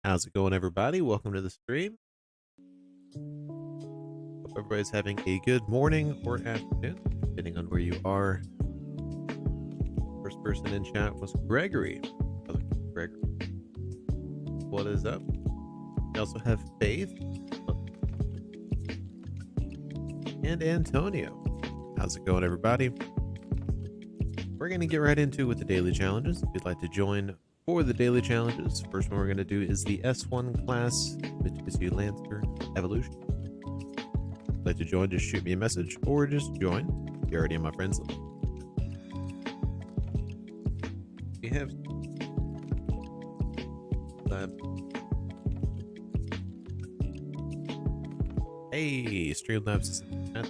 How's it going, everybody? Welcome to the stream. Hope everybody's having a good morning or afternoon, depending on where you are. First person in chat was Gregory. Hello, Gregory. What is up? We also have Faith and Antonio. How's it going, everybody? We're going to get right into with the daily challenges. If you'd like to join for the daily challenges, first one we're going to do is the S1 class Mitsubishi Lancer Evolution. If you'd like to join, just shoot me a message or just join. You're already on my friends list. We have Hey, Streamlabs,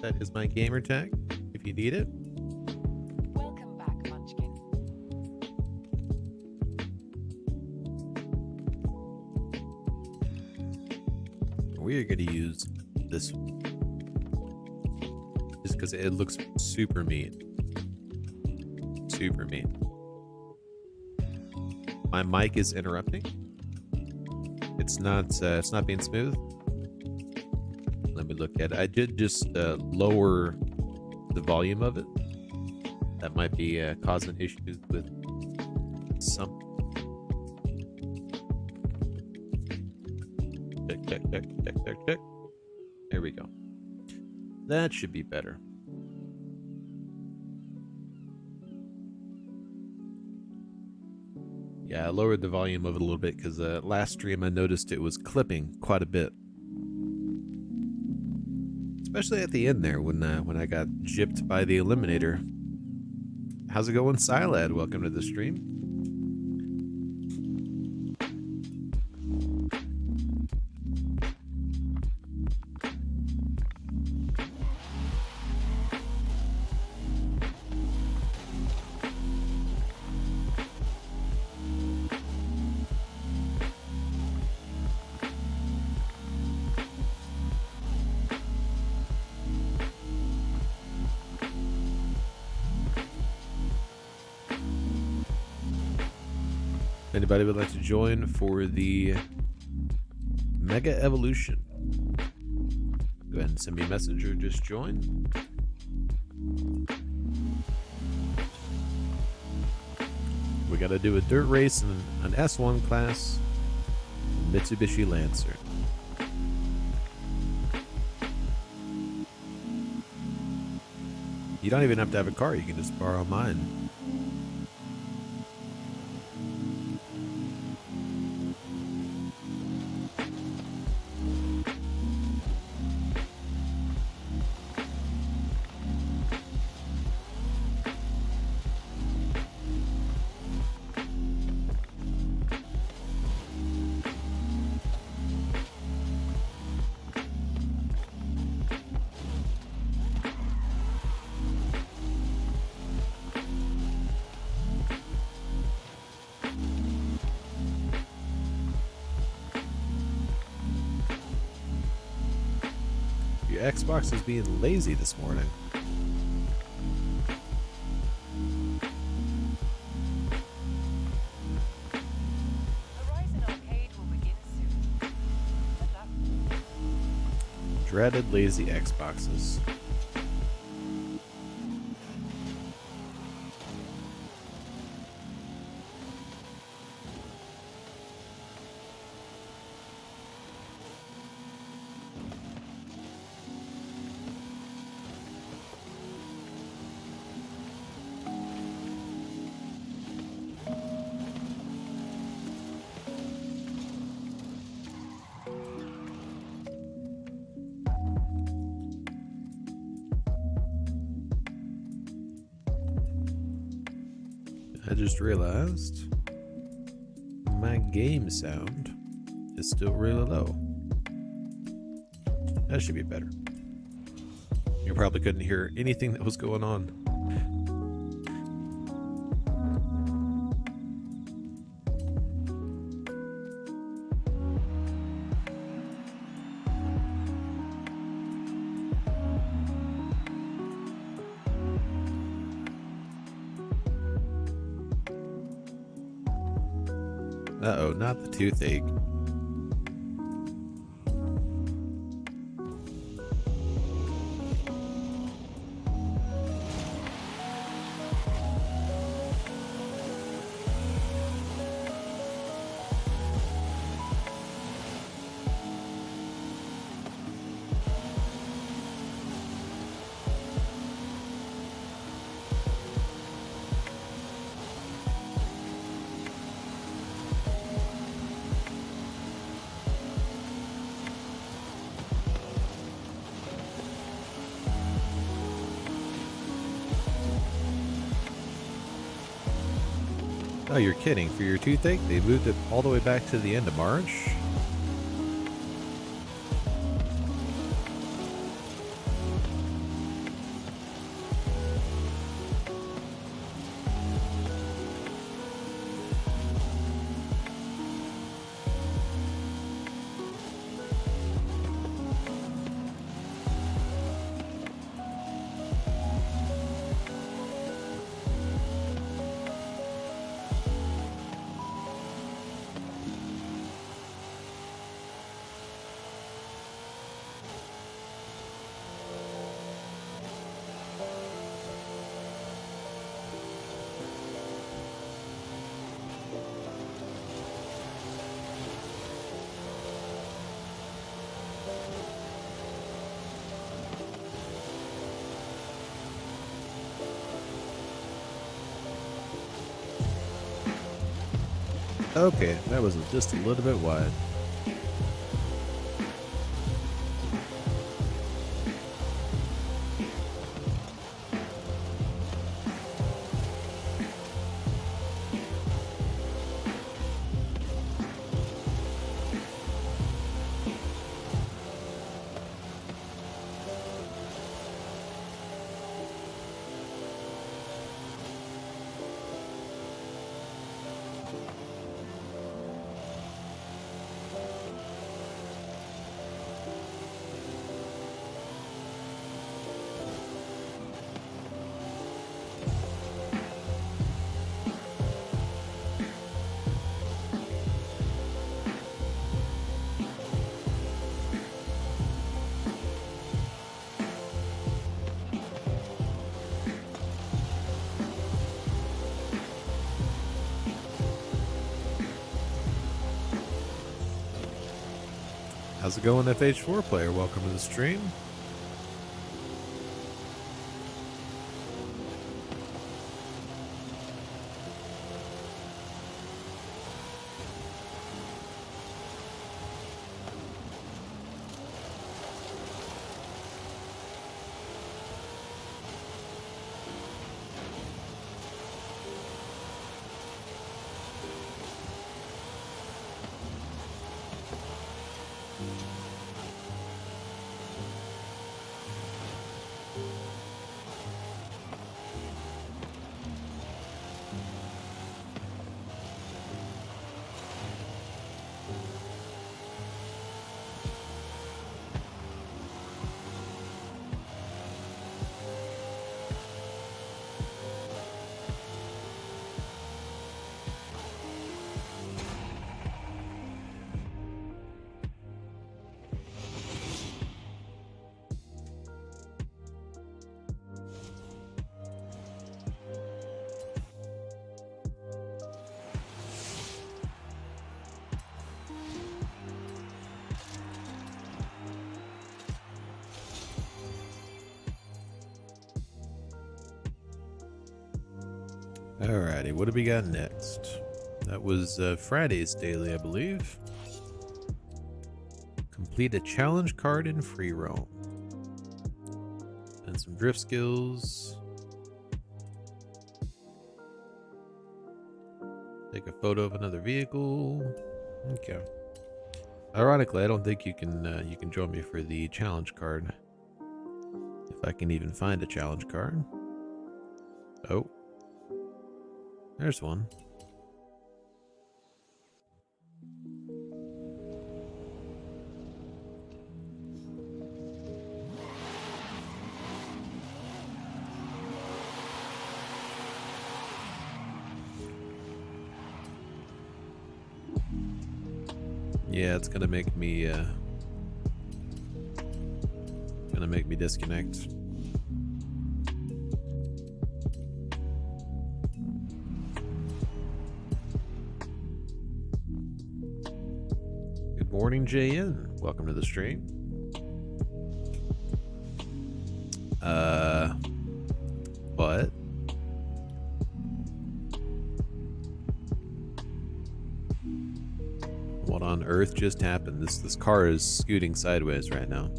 that is my gamer tag if you need it. Welcome back, Munchkin. We are going to use this just because it looks super mean. Super mean. My mic is interrupting. It's not being smooth. Let me look at it. I did just lower the volume of it. That might be causing issues with some. Check. There we go. That should be better. Yeah, I lowered the volume of it a little bit because last stream I noticed it was clipping quite a bit. Especially at the end there when I got gypped by the Eliminator. How's it going, Silad? Welcome to the stream. Anybody would like to join for the Mega Evolution? Go ahead and send me a message or just join. We got to do a dirt race in an S1 class Mitsubishi Lancer. You don't even have to have a car, you can just borrow mine. Xbox is being lazy this morning. Horizon Arcade will begin soon. Dreaded lazy Xboxes. I just realized my game sound is still really low. That should be better. You probably couldn't hear anything that was going on. Uh-oh, not the toothache. Oh, you're kidding. For your toothache, they moved it all the way back to the end of March? Okay, that was just a little bit wide. How's it going, FH4 player? Welcome to the stream. Alrighty, what do we got next? That was Friday's daily, I believe. Complete a challenge card in Freeroam. And some drift skills. Take a photo of another vehicle. Okay. Ironically, I don't think you can join me for the challenge card. If I can even find a challenge card. Oh. There's one. Yeah, it's gonna make me disconnect. Good morning, JN. Welcome to the stream. What? What on earth just happened? This car is scooting sideways right now.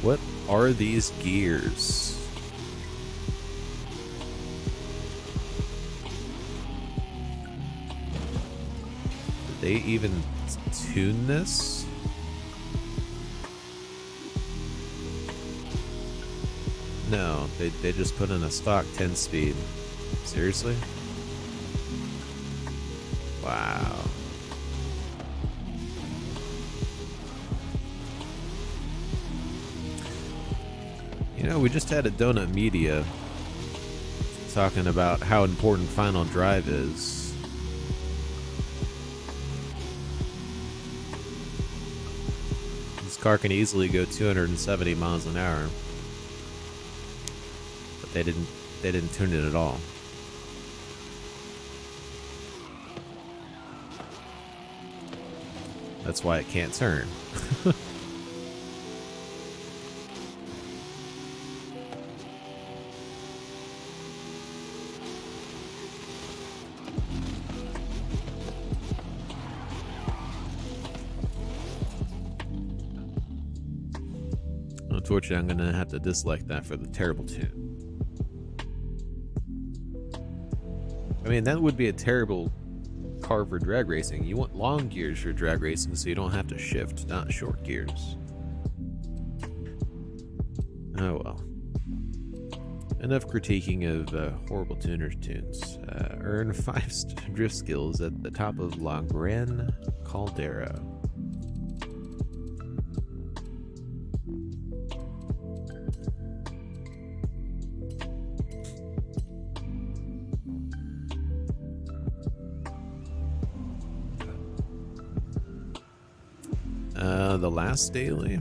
What are these gears? Did they even tune this? No, they just put in a stock 10 speed. Seriously? Wow. You know, we just had a Donut Media talking about how important Final Drive is. This car can easily go 270 miles an hour. But they didn't tune it at all. That's why it can't turn. Unfortunately, I'm gonna have to dislike that for the terrible tune. I mean, that would be a terrible car for drag racing. You want long gears for drag racing so you don't have to shift, not short gears. Oh well. Enough critiquing of horrible tuners tunes. Earn 5 drift skills at the top of Gran Caldera. The last daily.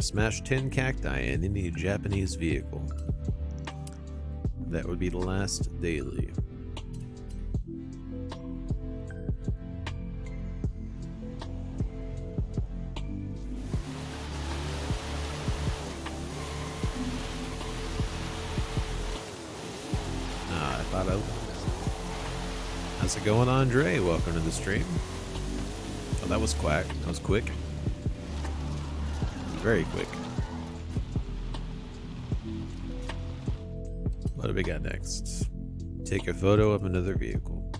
Smash 10 cacti in any Japanese vehicle. That would be the last daily. I thought I... How's it going, Andre? Welcome to the stream. Oh, that was quack. That was quick. Very quick. What do we got next? Take a photo of another vehicle.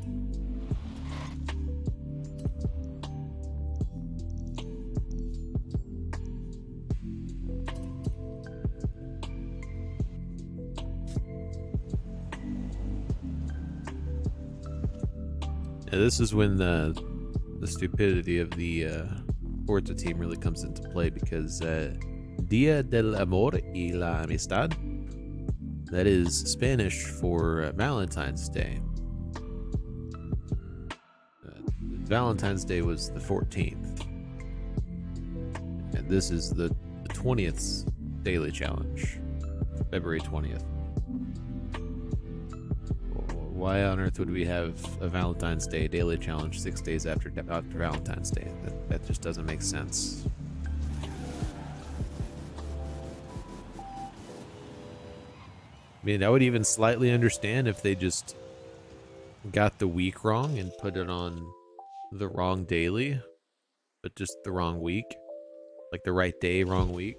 Now, this is when the stupidity of the Forza team really comes into play, because Dia del Amor y la Amistad, that is Spanish for Valentine's Day. Valentine's Day was the 14th, and this is the 20th daily challenge, February 20th. Why on earth would we have a Valentine's Day daily challenge 6 days after Valentine's Day? That just doesn't make sense. I mean, I would even slightly understand if they just got the week wrong and put it on the wrong daily, but just the wrong week. Like the right day, wrong week.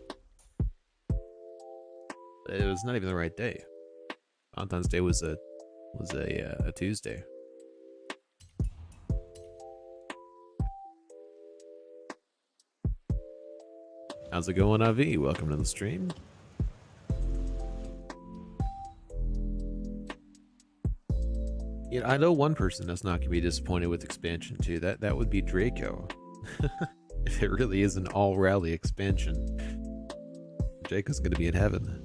It was not even the right day. Valentine's Day was a Tuesday. How's it going, Avi? Welcome to the stream. You know, I know one person that's not gonna be disappointed with expansion 2. That would be Draco. If it really is an all rally expansion, Draco's gonna be in heaven.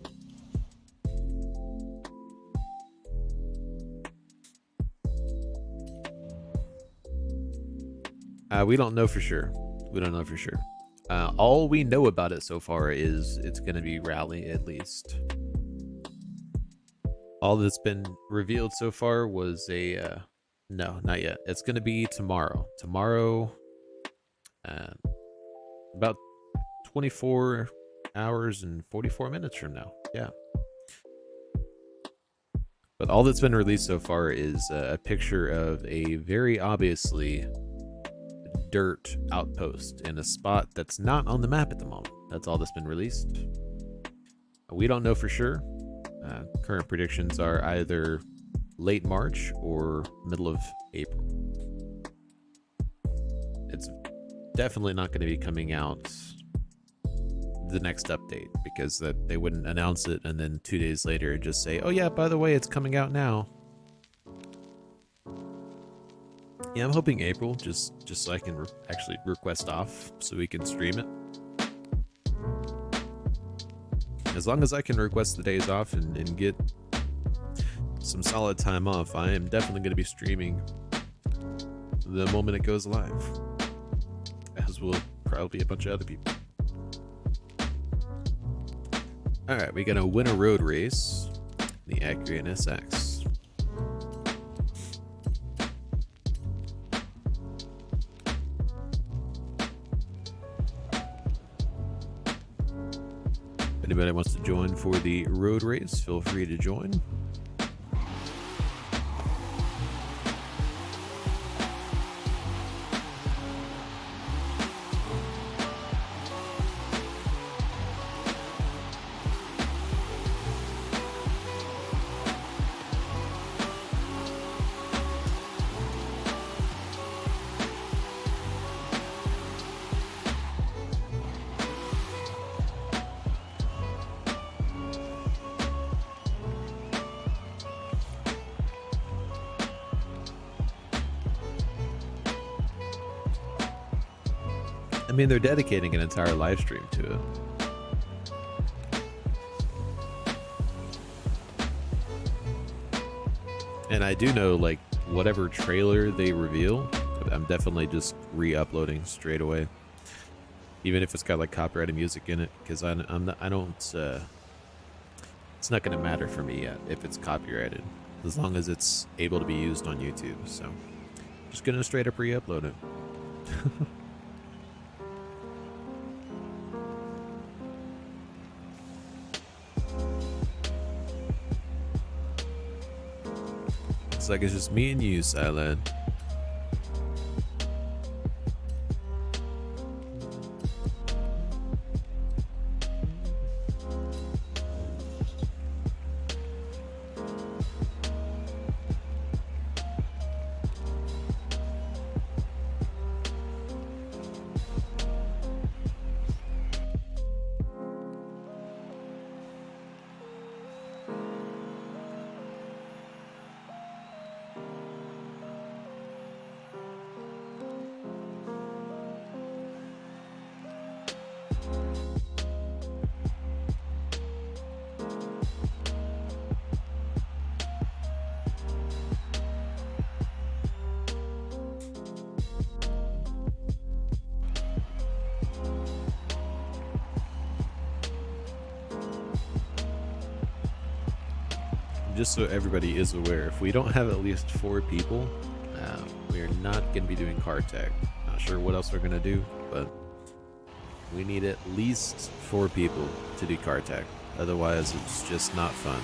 We don't know for sure. We don't know for sure. All we know about it so far is it's going to be rally, at least. All that's been revealed so far was a... no, not yet. It's going to be tomorrow. Tomorrow, about 24 hours and 44 minutes from now. Yeah. But all that's been released so far is a picture of a very obviously dirt outpost in a spot that's not on the map at the moment. That's all that's been released. We don't know for sure. Current predictions are either late March or middle of April. It's definitely not going to be coming out the next update, because that they wouldn't announce it and then 2 days later just say, oh yeah, by the way, it's coming out now. Yeah, I'm hoping April, just so I can actually request off so we can stream it. As long as I can request the days off and get some solid time off, I am definitely going to be streaming the moment it goes live, as will probably a bunch of other people. Alright, we got to win a road race, the Acura NSX. If anybody wants to join for the road race, feel free to join. I mean, they're dedicating an entire live stream to it. And I do know, like, whatever trailer they reveal, I'm definitely just re-uploading straight away. Even if it's got, like, copyrighted music in it, because I don't, it's not going to matter for me yet if it's copyrighted, as long as it's able to be used on YouTube. So, just going to straight up re-upload it. Looks like it's just me and you, Silent. Just so everybody is aware, if we don't have at least 4 people, we are not going to be doing car tech. Not sure what else we're going to do, but we need at least 4 people to do car tech. Otherwise, it's just not fun.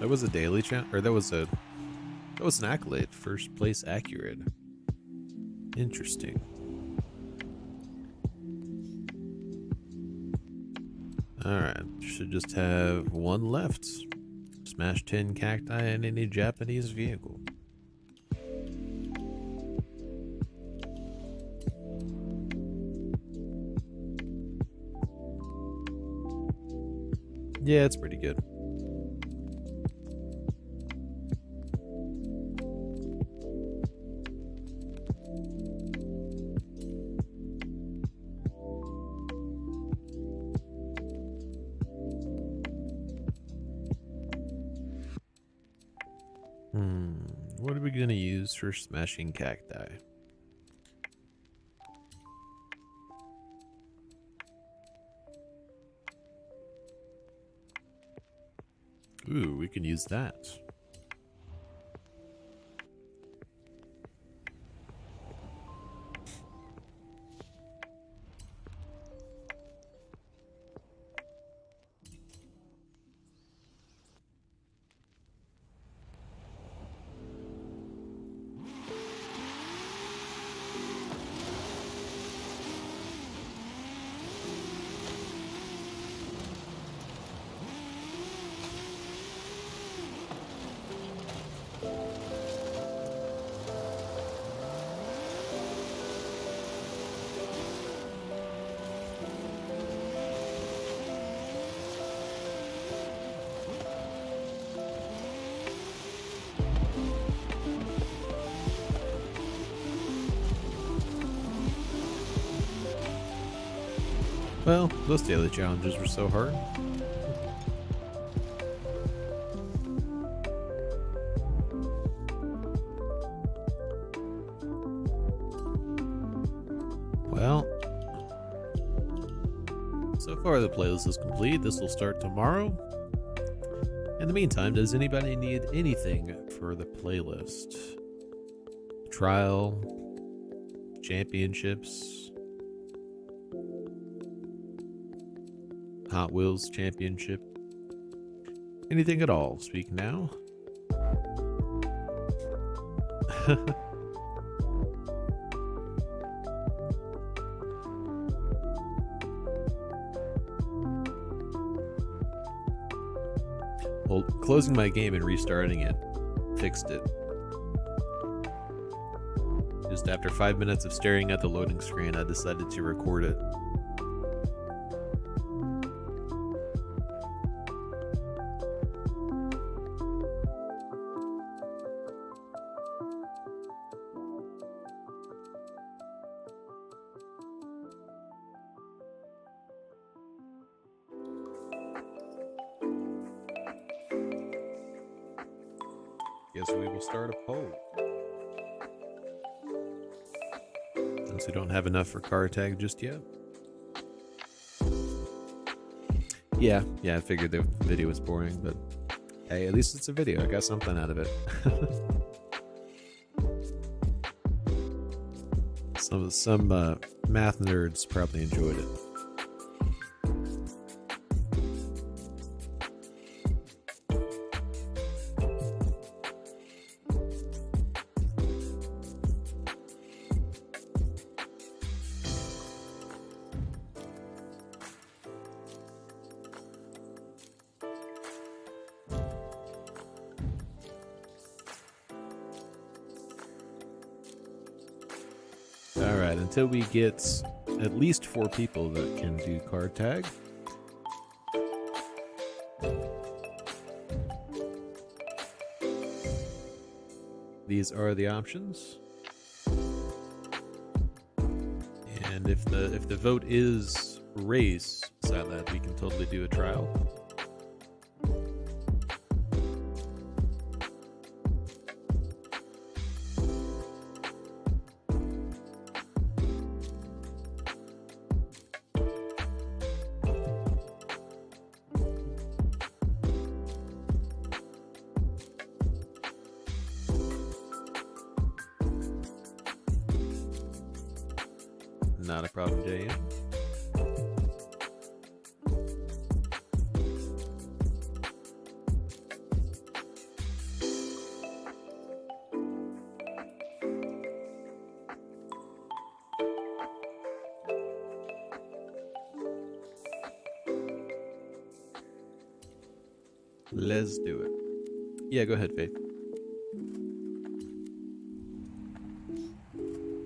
That was a daily challenge, or that was an accolade. First place accurate. Interesting. Alright, should just have one left. Smash 10 cacti in any Japanese vehicle. Yeah, it's pretty good. What are we gonna use for smashing cacti? Ooh, we can use that. Well, those daily challenges were so hard. Well, so far the playlist is complete. This will start tomorrow. In the meantime, does anybody need anything for the playlist? Trial, championships, Hot Wheels Championship, anything at all? Speak now. Well, closing my game and restarting it fixed it. Just after 5 minutes of staring at the loading screen, I decided to record it. Guess we will start a poll. Since we don't have enough for car tag just yet. Yeah, I figured the video was boring, but hey, at least it's a video. I got something out of it. Some math nerds probably enjoyed it. Alright, until we get at least 4 people that can do card tag. These are the options. And if the vote is race, Silad, we can totally do a trial. Not a problem, JM. Let's do it. Yeah, go ahead, Faith.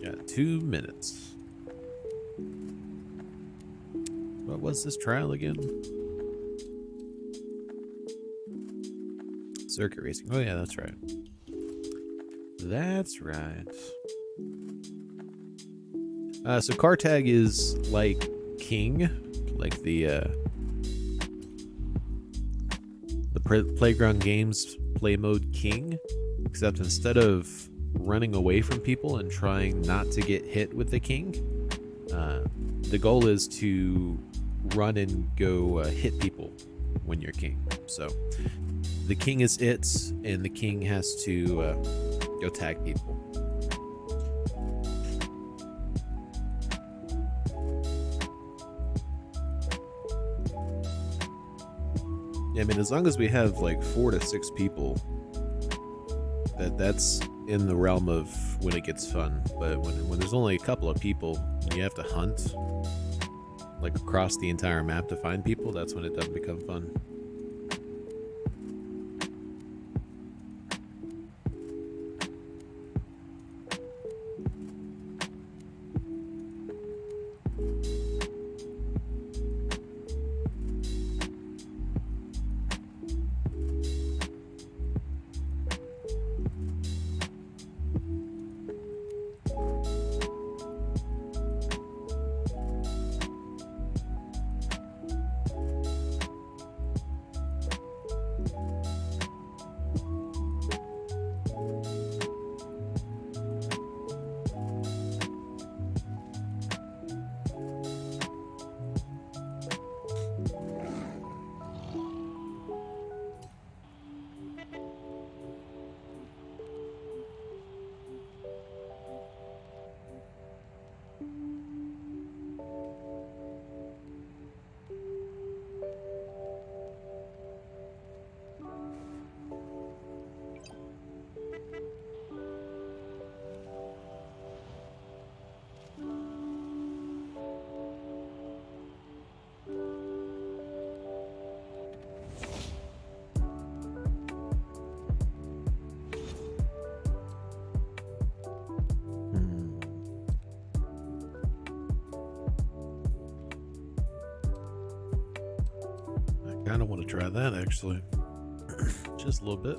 Got 2 minutes. What was this trial again? Circuit racing. Oh yeah, that's right. That's right. So car tag is like King, like the playground games play mode King, except instead of running away from people and trying not to get hit with the King, the goal is to run and go hit people when you're King. So the King is it, and the King has to go tag people. Yeah, I mean, as long as we have like 4 to 6 people, that's in the realm of when it gets fun. But when there's only a couple of people, and you have to hunt like across the entire map to find people, that's when it doesn't become fun. I kind of want to try that actually. Just a little bit.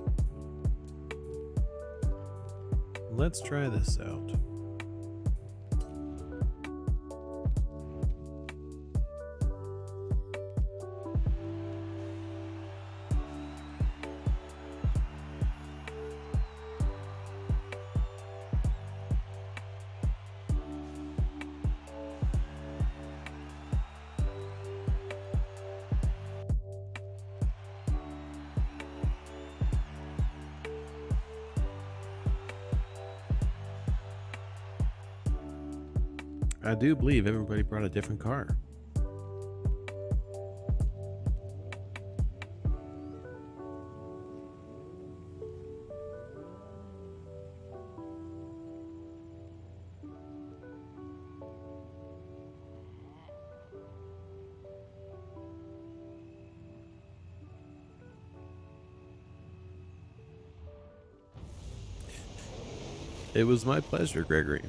Let's try this out. I do believe everybody brought a different car. It was my pleasure, Gregory.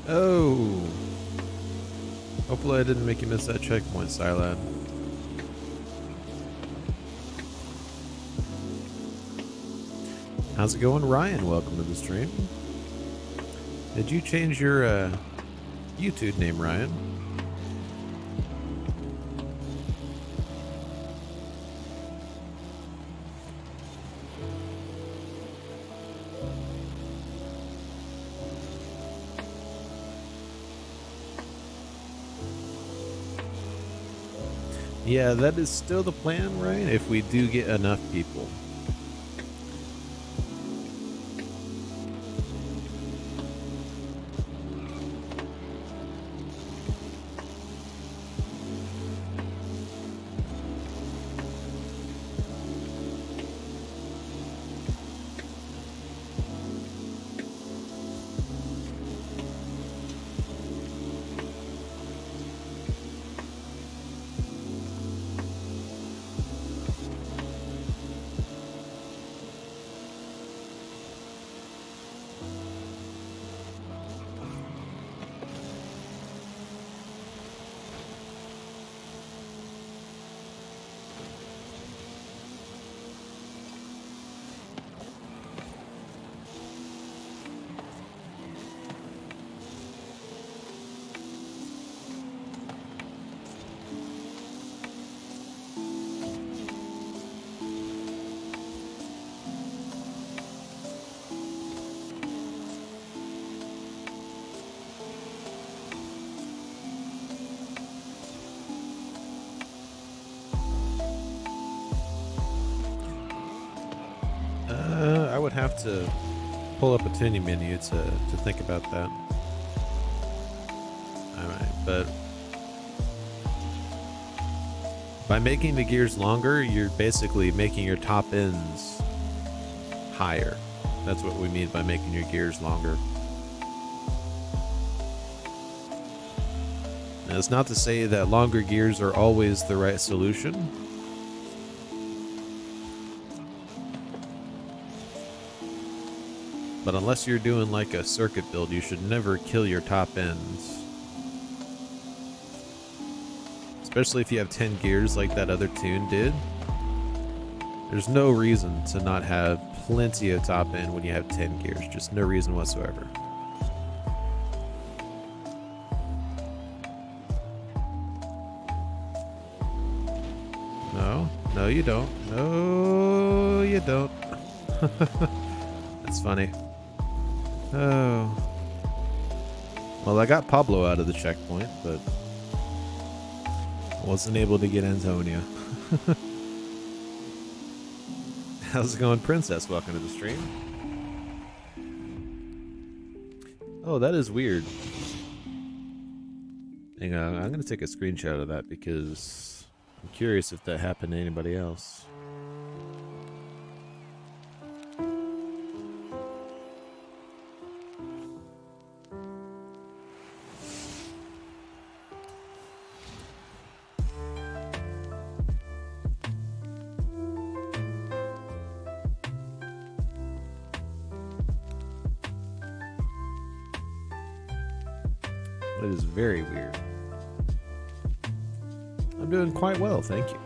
Oh. Hopefully I didn't make you miss that checkpoint, Silad. How's it going, Ryan? Welcome to the stream. Did you change your YouTube name, Ryan? Yeah, that is still the plan, right? If we do get enough people. I would have to pull up a tuning menu to think about that. Alright, but by making the gears longer, you're basically making your top ends higher. That's what we mean by making your gears longer. Now, it's not to say that longer gears are always the right solution. But unless you're doing like a circuit build, you should never kill your top ends. Especially if you have 10 gears like that other tune did. There's no reason to not have plenty of top end when you have 10 gears. Just no reason whatsoever. No, no you don't. No, you don't. That's funny. Oh. Well, I got Pablo out of the checkpoint, but I wasn't able to get Antonio. How's it going, Princess? Welcome to the stream. Oh, that is weird. Hang on, I'm going to take a screenshot of that because I'm curious if that happened to anybody else. It is very weird. I'm doing quite well, thank you.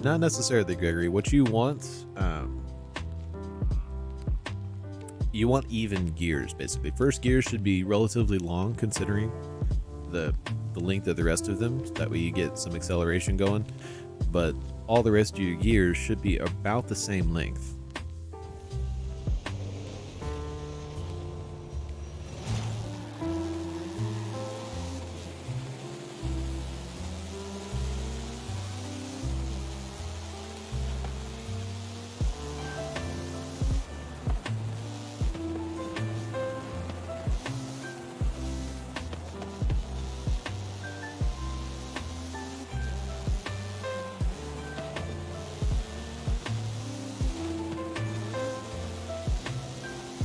Not necessarily, Gregory. What you want even gears, basically. First gear should be relatively long, considering the length of the rest of them. So that way you get some acceleration going. But all the rest of your gears should be about the same length.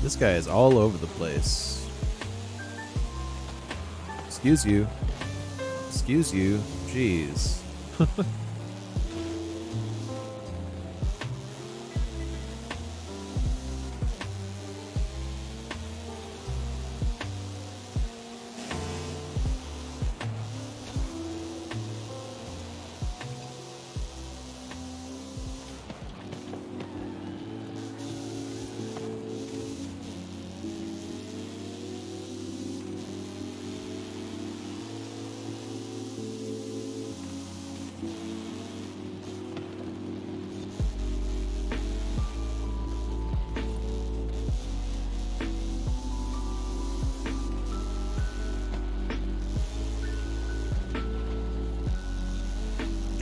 This guy is all over the place. Excuse you. Excuse you. Jeez.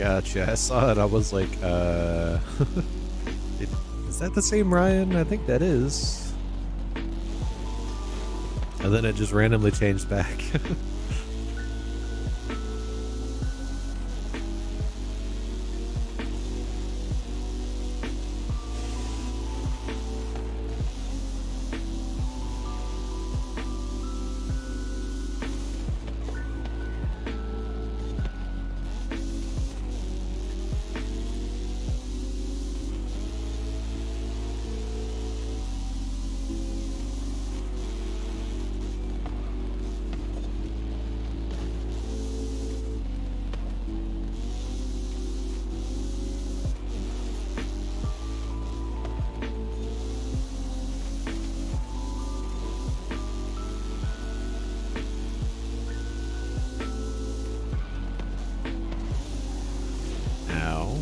Gotcha. I saw it. I was like, is that the same Ryan? I think that is. And then it just randomly changed back. Ow.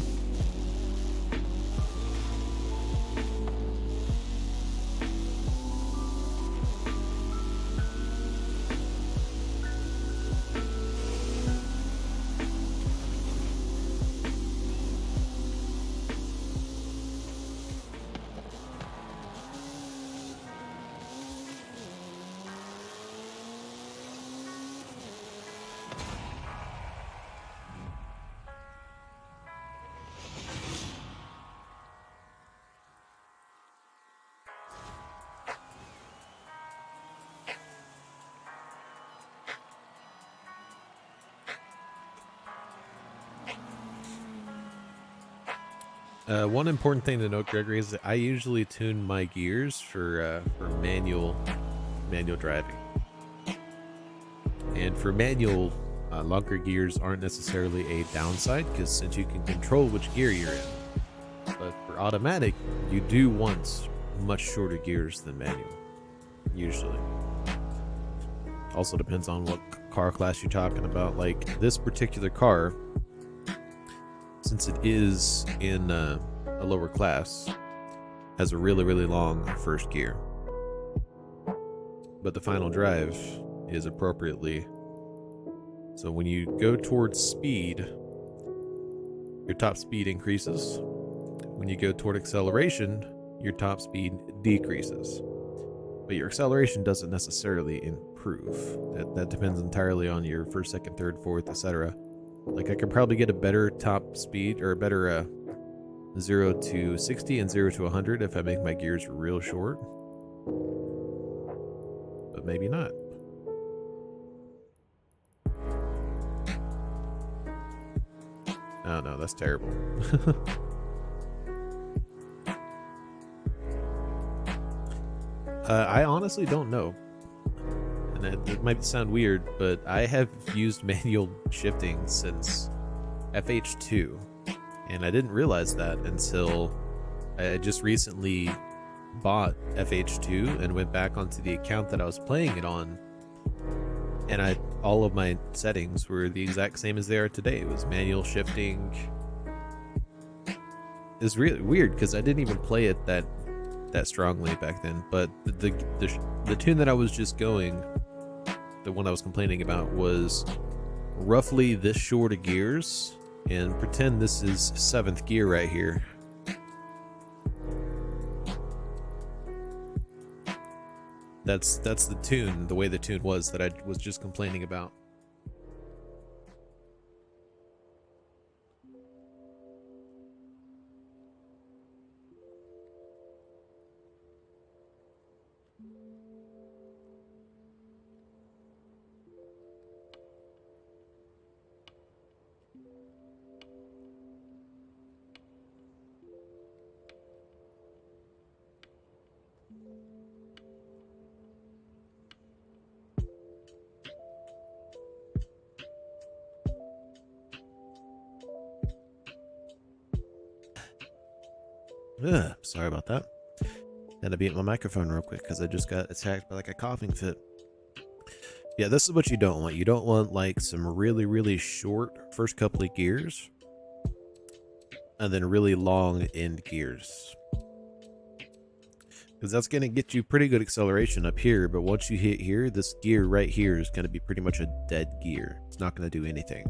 One important thing to note, Gregory, is that I usually tune my gears for manual driving, and for manual, longer gears aren't necessarily a downside, because since you can control which gear you're in. But for automatic, you do want much shorter gears than manual, usually. Also depends on what car class you're talking about. Like this particular car, since it is in a lower class, has a really long first gear, but the final drive is appropriately. So when you go towards speed, your top speed increases. When you go toward acceleration, your top speed decreases, but your acceleration doesn't necessarily improve. That depends entirely on your first, second, third, fourth, etc. Like I could probably get a better top speed, or a better 0 to 60 and 0 to 100 if I make my gears real short, but maybe not. Oh no, that's terrible. I honestly don't know. And it might sound weird, but I have used manual shifting since FH2, and I didn't realize that until I just recently bought FH2 and went back onto the account that I was playing it on, and all of my settings were the exact same as they are today. It was manual shifting. It's really weird because I didn't even play it that strongly back then, but the tune that I was just going, the one I was complaining about, was roughly this short of gears, and pretend this is 7th gear right here. That's the tune, the way the tune was that I was just complaining about. Sorry about that. Had to beat my microphone real quick because I just got attacked by like a coughing fit. Yeah, this is what you don't want. You don't want like some really short first couple of gears and then really long end gears, because that's going to get you pretty good acceleration up here, but once you hit here, this gear right here is going to be pretty much a dead gear. It's not going to do anything.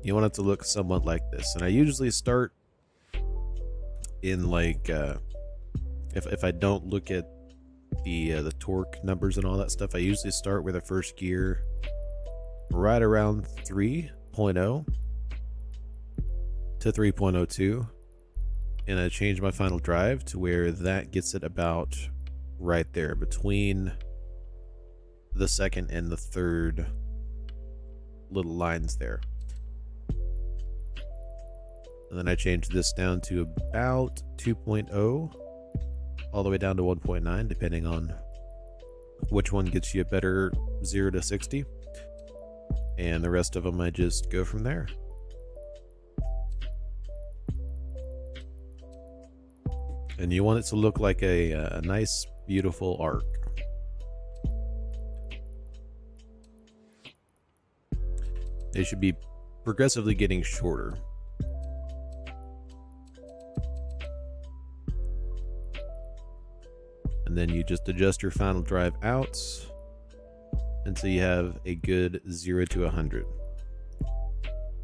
you want it to look somewhat like this. And I usually start in like if I don't look at the torque numbers and all that stuff, I usually start with the first gear right around 3.0 to 3.02, and I change my final drive to where that gets it about right there between the second and the third little lines there. And then I change this down to about 2.0 all the way down to 1.9, depending on which one gets you a better 0 to 60. And the rest of them I just go from there. And you want it to look like a nice, beautiful arc. They should be progressively getting shorter. And then you just adjust your final drive out until you have a good 0 to 100.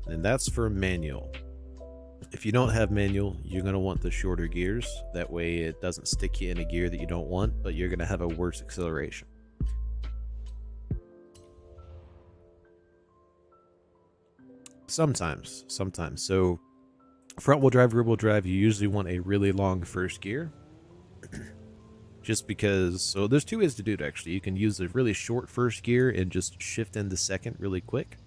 And that's for manual. If you don't have manual, you're going to want the shorter gears. That way it doesn't stick you in a gear that you don't want, but you're going to have a worse acceleration. Sometimes. So front wheel drive, rear wheel drive, you usually want a really long first gear. Just because, so there's two ways to do it actually. You can use a really short first gear and just shift into second really quick.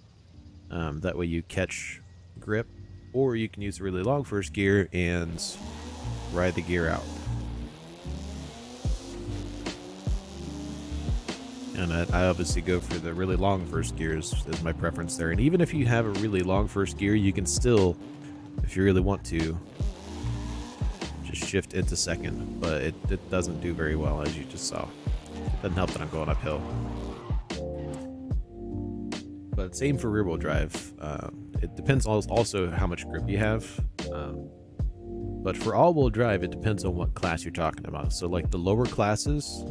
That way you catch grip. Or you can use a really long first gear and ride the gear out. And I obviously go for the really long first gears as my preference there. And even if you have a really long first gear, you can still, if you really want to, just shift into second. But it doesn't do very well, as you just saw. It doesn't help that I'm going uphill. But same for rear wheel drive. It depends also how much grip you have. But for all wheel drive, it depends on what class you're talking about. So like the lower classes,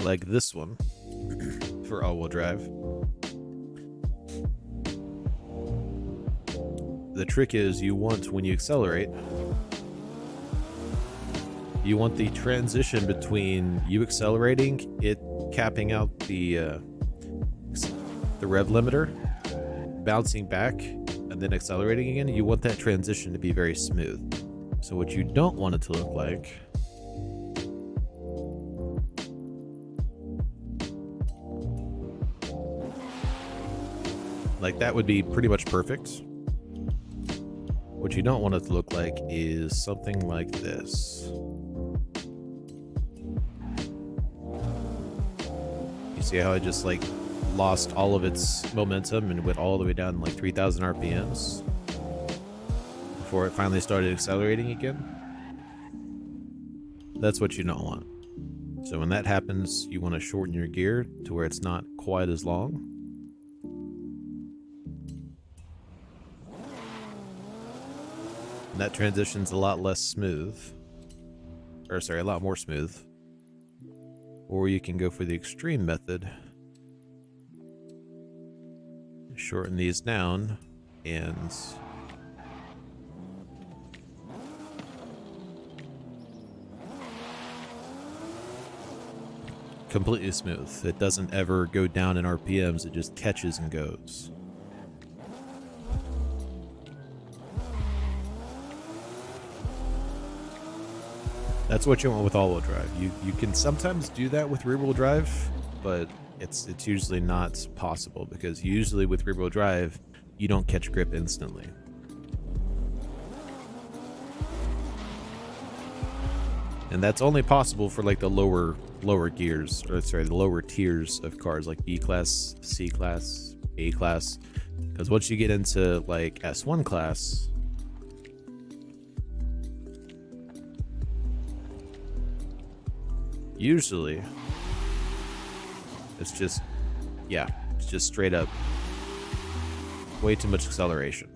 like this one for all wheel drive, the trick is you want, when you accelerate, you want the transition between you accelerating, it capping out the rev limiter, bouncing back, and then accelerating again. You want that transition to be very smooth. So what you don't want it to look like that would be pretty much perfect. What you don't want it to look like is something like this. See how I just like lost all of its momentum and went all the way down like 3,000 RPMs before it finally started accelerating again? That's what you don't want. So when that happens, you want to shorten your gear to where it's not quite as long. And that transition's a lot less smooth. Or sorry, a lot more smooth. Or you can go for the extreme method. Shorten these down and completely smooth. It doesn't ever go down in RPMs, it just catches and goes. That's what you want with all-wheel drive. You can sometimes do that with rear-wheel drive, but it's usually not possible because usually with rear-wheel drive, you don't catch grip instantly. And that's only possible for like the lower gears, or sorry, the lower tiers of cars like B class, C class, A class. Because once you get into like S1 class, usually it's just, yeah, it's just straight up way too much acceleration.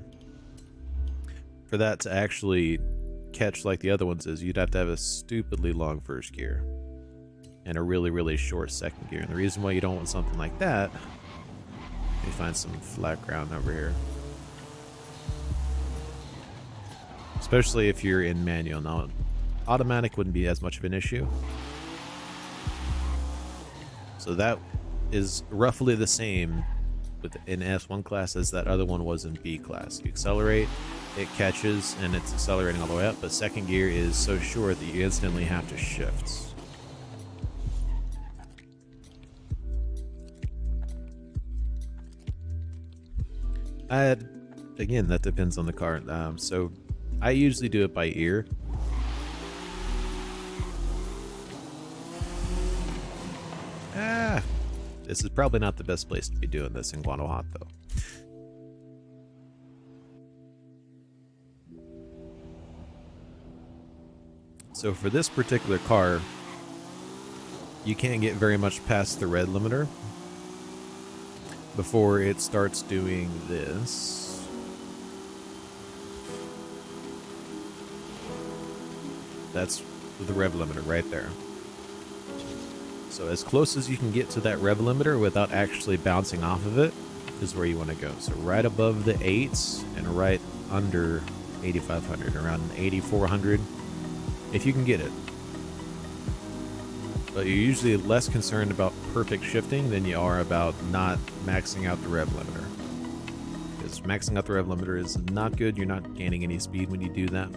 For that to actually catch like the other ones is, you'd have to have a stupidly long first gear. and a really, really short second gear. And the reason why you don't want something like that, let me find some flat ground over here. Especially if you're in manual. Now, automatic wouldn't be as much of an issue. So that is roughly the same in S1 class as that other one was in B class. You accelerate, it catches, and it's accelerating all the way up, but second gear is so short that you instantly have to shift. Again, that depends on the car. So I usually do it by ear. This is probably not the best place to be doing this in Guanajuato. So for this particular car, you can't get very much past the red limiter before it starts doing this. That's the rev limiter right there. So as close as you can get to that rev limiter without actually bouncing off of it is where you want to go. So right above the 8s and right under 8,500, around 8,400, if you can get it. But you're usually less concerned about perfect shifting than you are about not maxing out the rev limiter. Because maxing out the rev limiter is not good. You're not gaining any speed when you do that.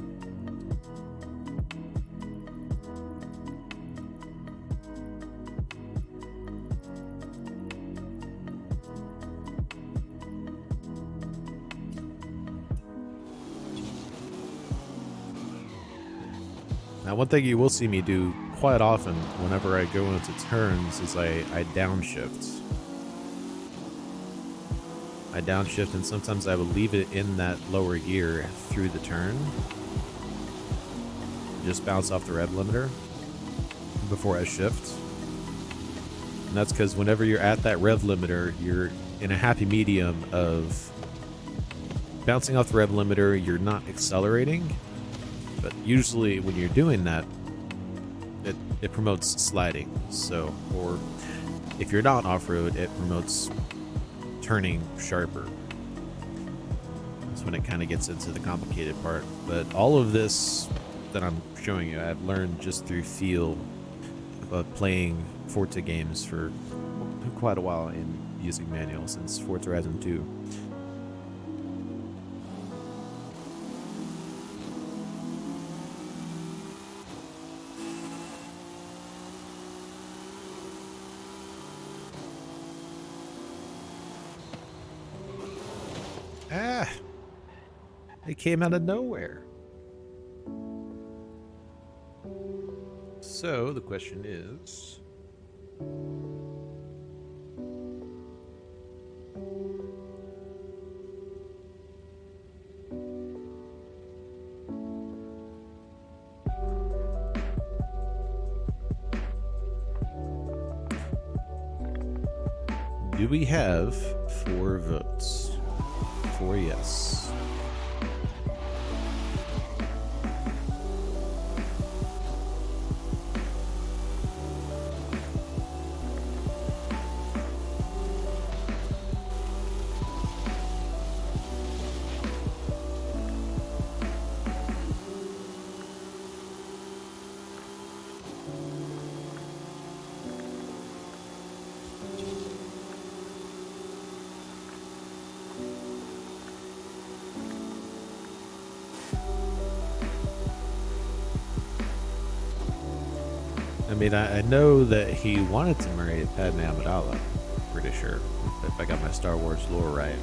Now, one thing you will see me do quite often whenever I go into turns is I downshift. I downshift, and sometimes I will leave it in that lower gear through the turn. Just bounce off the rev limiter before I shift. And that's because whenever you're at that rev limiter, you're in a happy medium of bouncing off the rev limiter, you're not accelerating. But usually when you're doing that, it promotes sliding. So, or if you're not off-road, it promotes turning sharper. That's when it kind of gets into the complicated part. But all of this that I'm showing you, I've learned just through feel of playing Forza games for quite a while and using manual since Forza Horizon 2. It came out of nowhere. So the question is, do we have 4 votes? 4 yes. I mean, I know that he wanted to marry Padme Amidala, pretty sure, if I got my Star Wars lore right.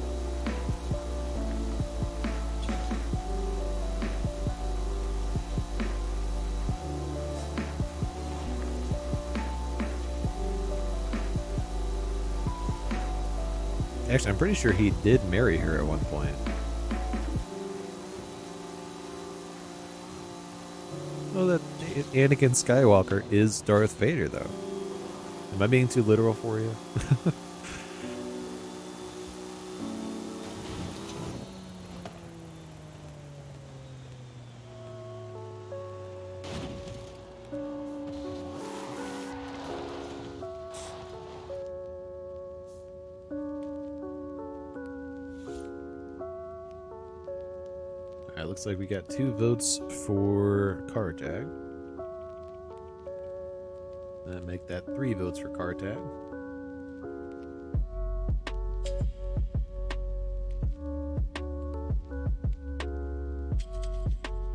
Actually, I'm pretty sure he did marry her at one point. Well, that Anakin Skywalker is Darth Vader, though. Am I being too literal for you? looks like we got 2 votes for car tag. Make that 3 votes for car tag.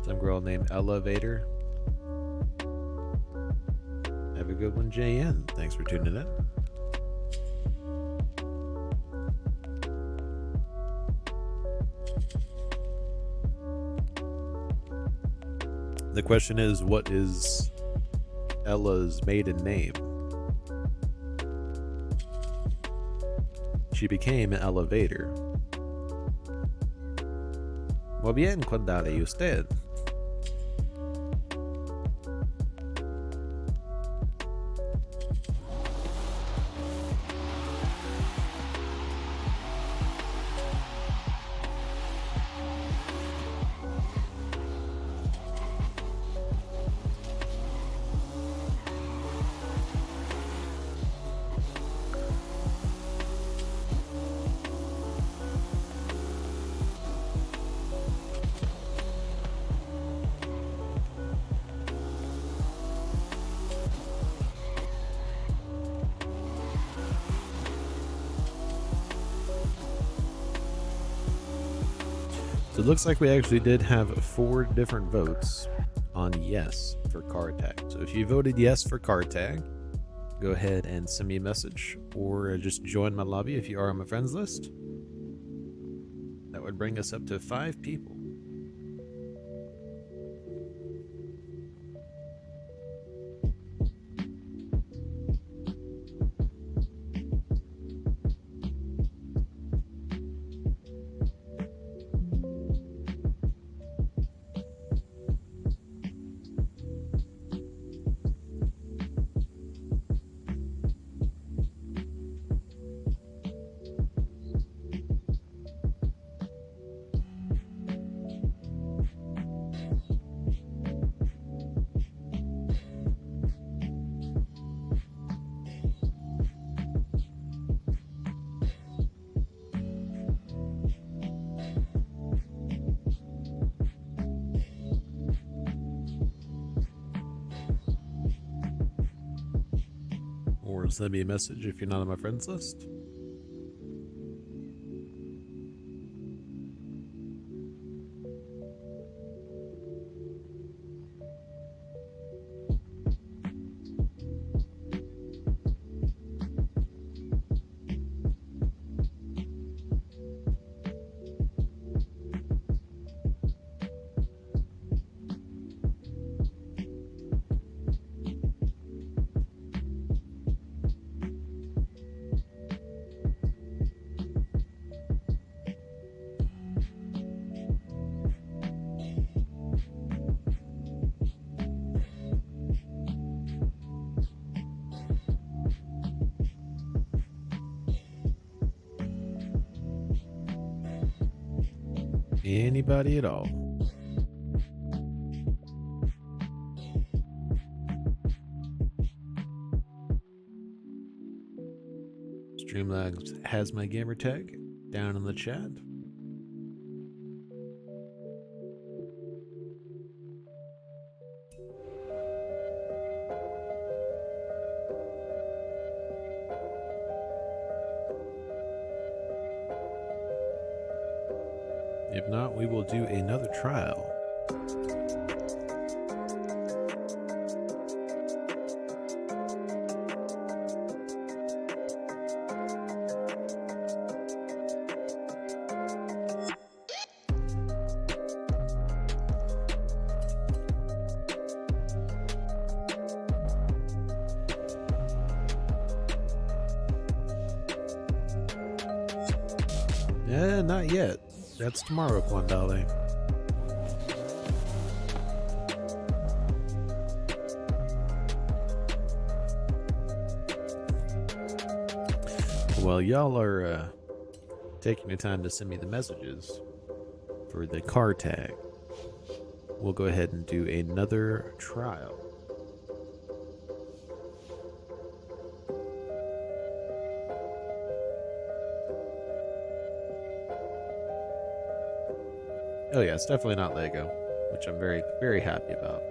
Some girl named Elevator. Have a good one, JN. Thanks for tuning in. The question is, what is Ella's maiden name? She became an elevator. Muy bien, Caldera, ¿y usted? So it looks like we actually did have 4 different votes on yes for car tag. So if you voted yes for car tag, go ahead and send me a message or just join my lobby if you are on my friends list. That would bring us up to 5 people. Or send me a message if you're not on my friends list. Anybody at all. Streamlabs has my gamer tag down in the chat. If not, we will do another trial. Not yet. That's tomorrow, Quandale. Well, y'all are taking the time to send me the messages for the car tag. We'll go ahead and do another trial. Oh yeah, it's definitely not Lego, which I'm very, very happy about.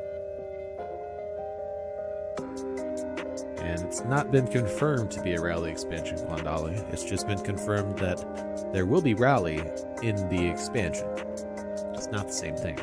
And it's not been confirmed to be a Rally expansion, Quandali. It's just been confirmed that there will be Rally in the expansion. It's not the same thing.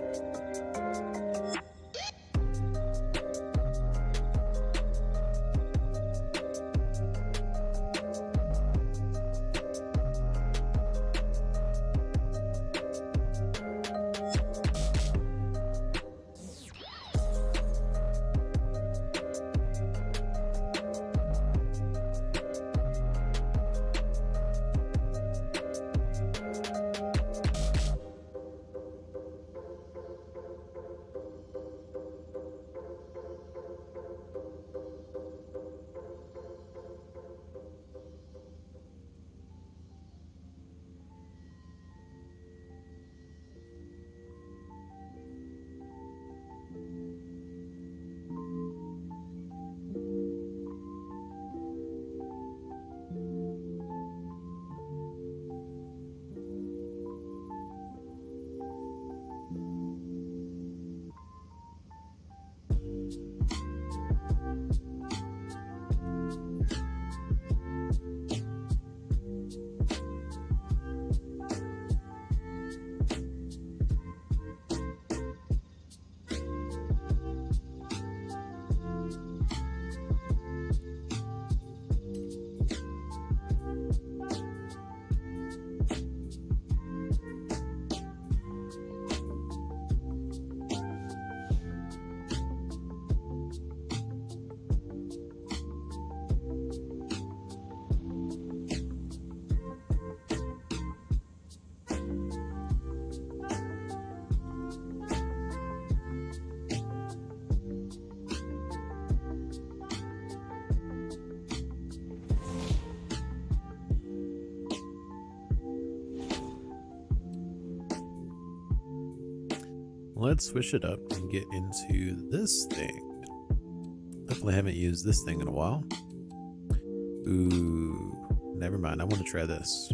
Let's switch it up and get into this thing. Definitely haven't used this thing in a while. Ooh, never mind. I want to try this.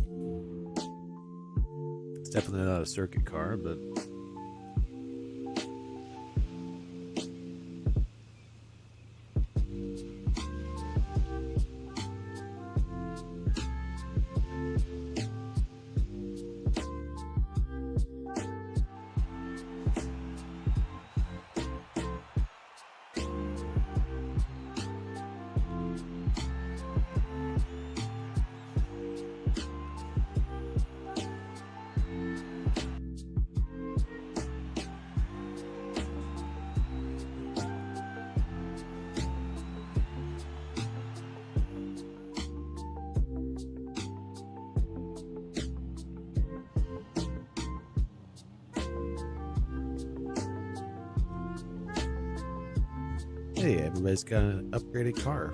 It's definitely not a circuit car, but hey, everybody's got an upgraded car.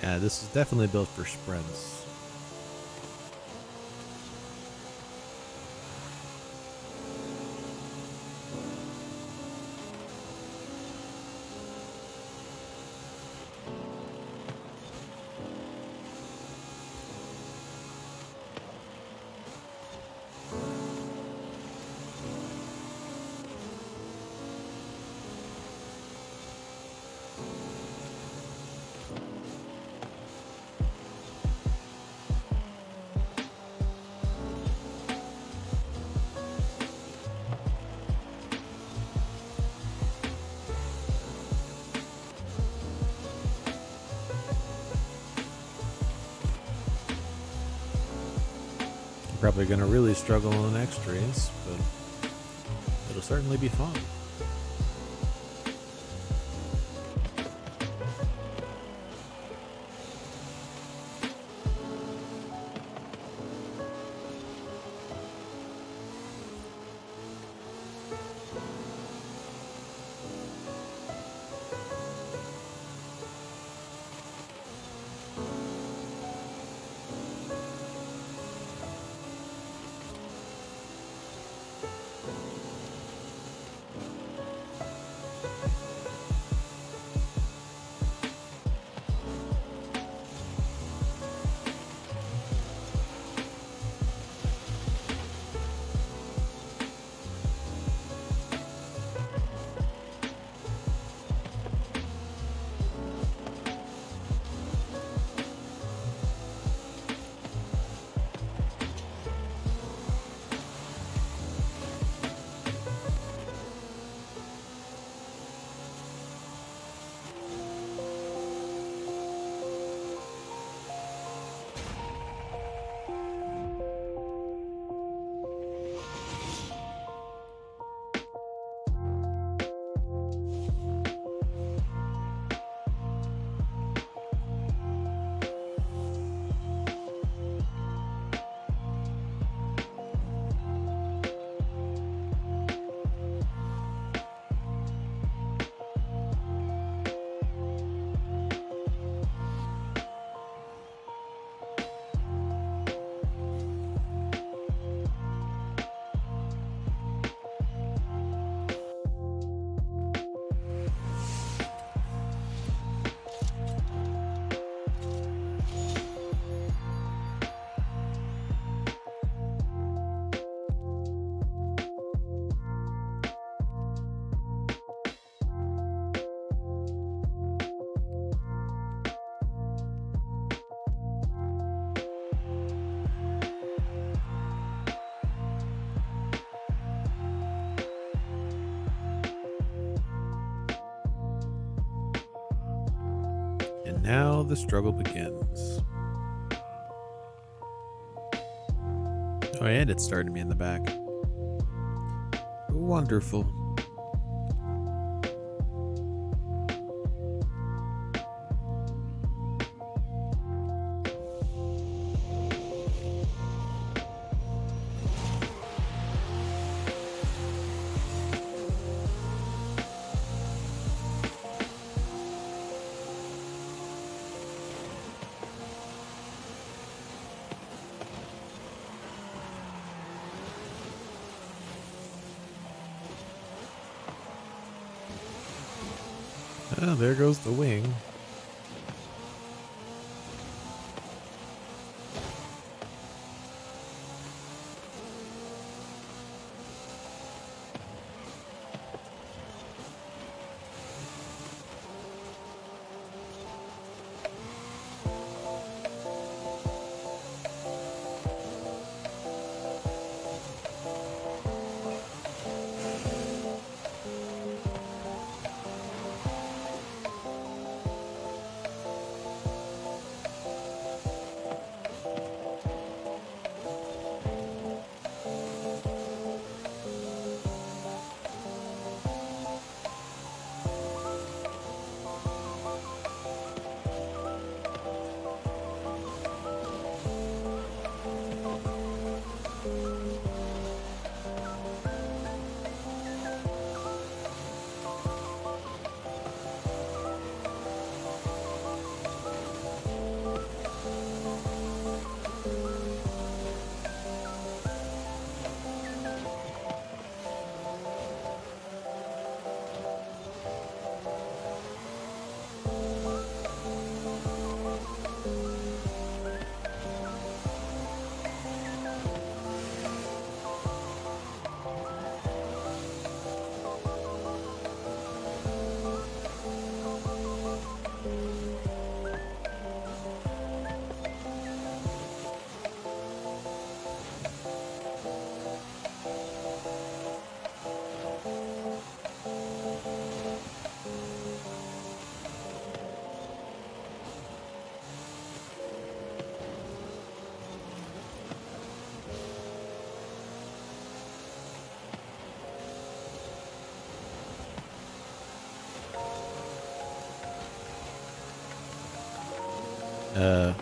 Yeah, this is definitely built for sprints. Probably going to really struggle on the next race, but it'll certainly be fun. And now the struggle begins. Oh, and it started me in the back. Wonderful. Oh, there goes the wing.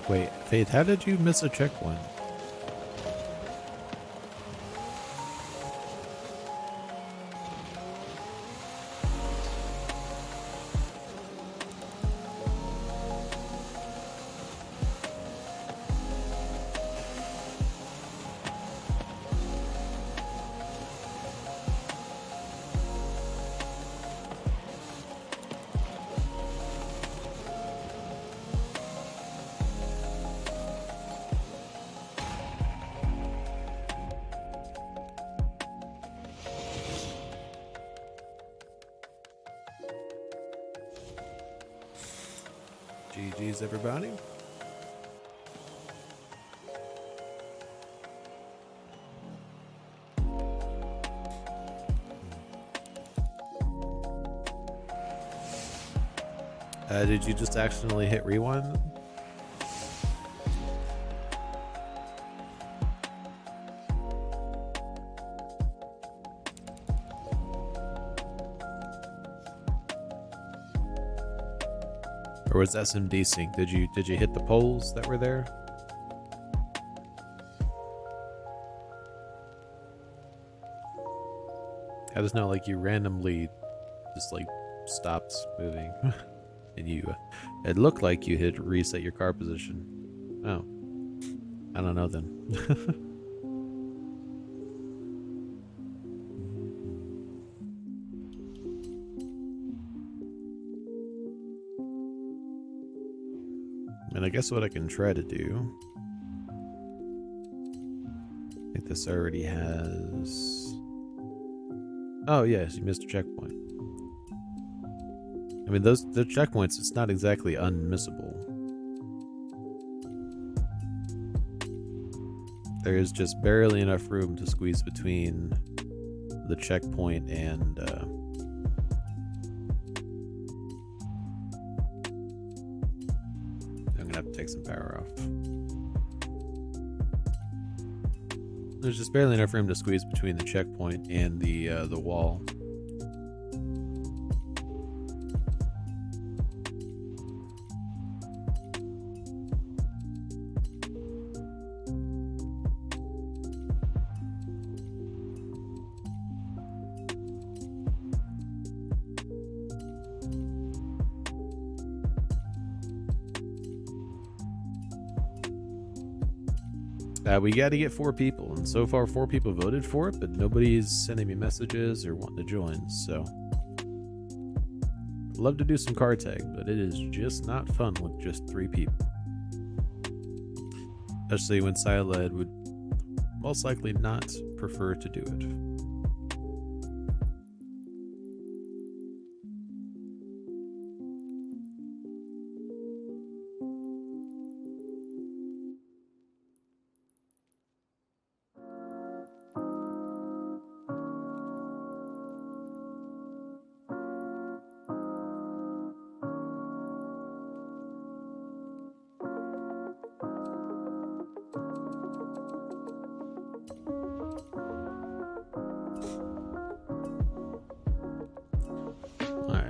Wait, Faith, how did you miss a checkpoint? GG's, everybody. Did you just accidentally hit rewind? Or was that some desync? Did you hit the poles that were there? I just know, like, you randomly just like stopped moving, and it looked like you had reset your car position. Oh, I don't know then. And I guess what I can try to do, I think this already has, oh yes, you missed a checkpoint. I mean, the checkpoints, it's not exactly unmissable. There is just barely enough room to squeeze between the checkpoint and I'm gonna have to take some power off. There's just barely enough room to squeeze between the checkpoint and the wall. We got to get 4 people, and so far 4 people voted for it, but nobody's sending me messages or wanting to join, so I'd love to do some car tag, but it is just not fun with just 3 people. Especially when Siled would most likely not prefer to do it.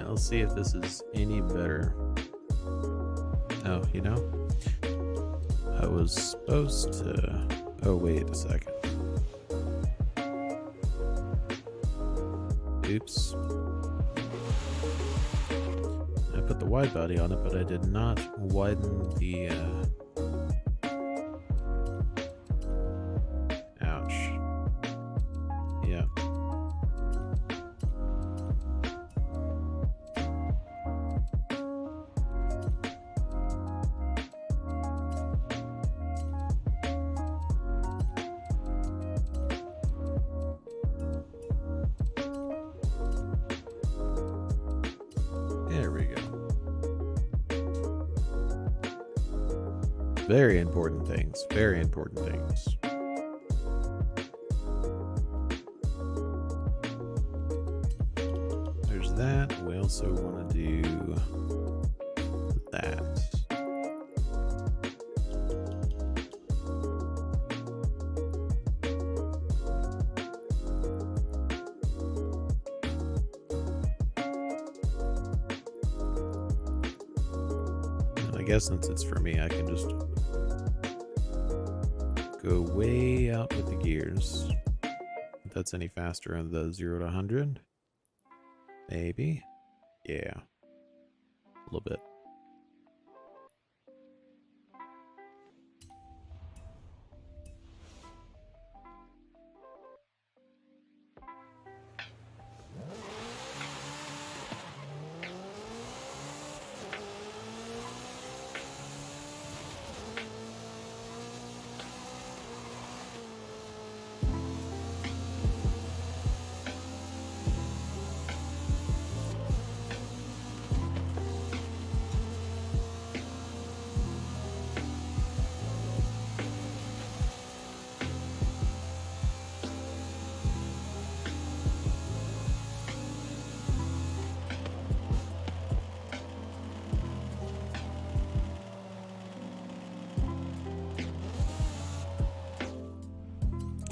Let's see if this is any better. Oh, you know, I was supposed to, oh wait a second. Oops. I put the wide body on it, but I did not widen the ouch. Yeah. There we go. Very important things. Very important things. There's that. We also want to do that. I guess since it's for me, I can just go way out with the gears. If that's any faster on the 0 to 100. Maybe. Yeah. A little bit.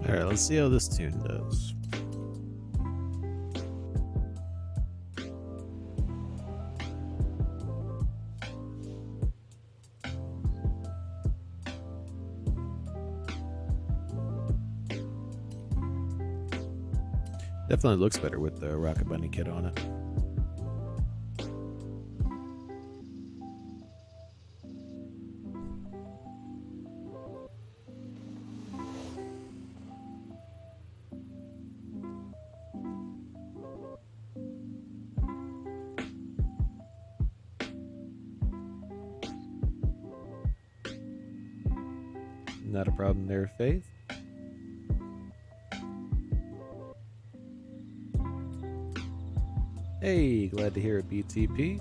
Alright, let's see how this tune does. Definitely looks better with the Rocket Bunny kit on it. Not a problem there, Faith. Hey, glad to hear it, BTP.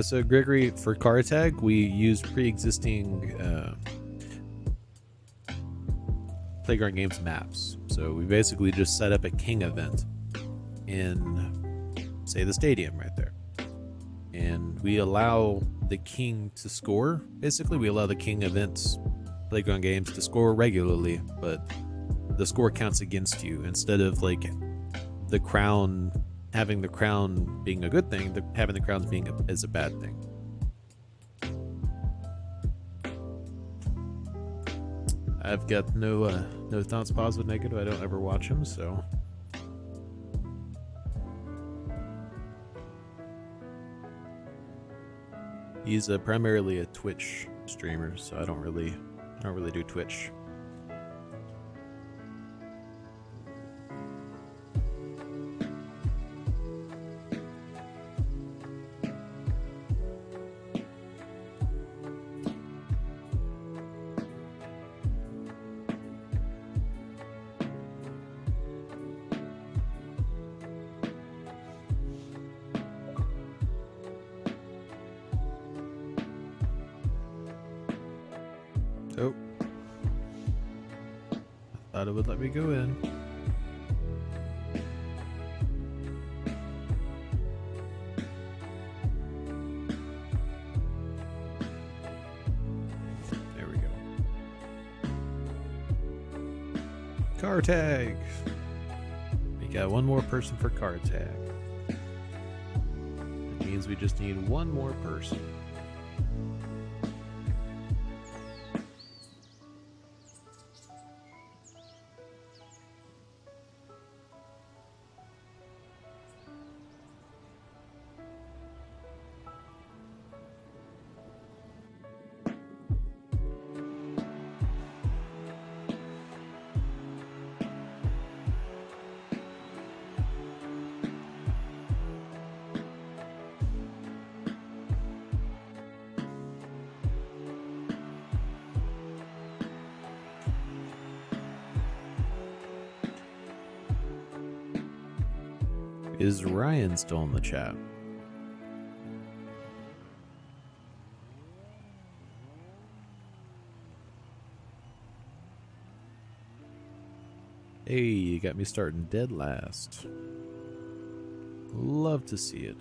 So Gregory, for car tag, we use pre-existing Playground Games maps. So we basically just set up a king event in, say, the stadium right there. And we allow the king to score. Basically, we allow the king events, Playground Games, to score regularly, but the score counts against you instead of like the crown, having the crown being a good thing, having the crowns being is a bad thing. I've got no thoughts, positive, negative. I don't ever watch him, so. He's primarily a Twitch streamer, so I don't really do Twitch. Oh. I thought it would let me go in. There we go. Car tag. We got one more person for car tag. That means we just need one more person. Is Ryan still in the chat? Hey, you got me starting dead last. Love to see it.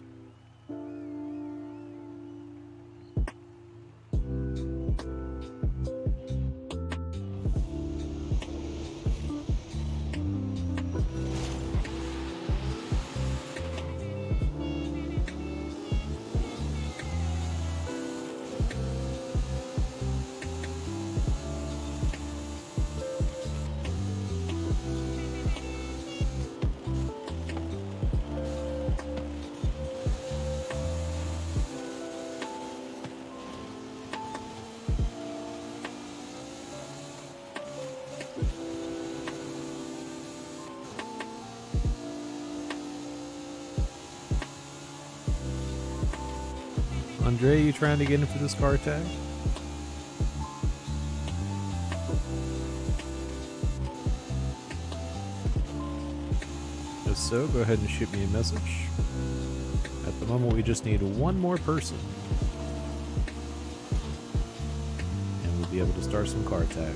Andre, you trying to get in for this car tag? If so, go ahead and shoot me a message. At the moment, we just need one more person. And we'll be able to start some car tag.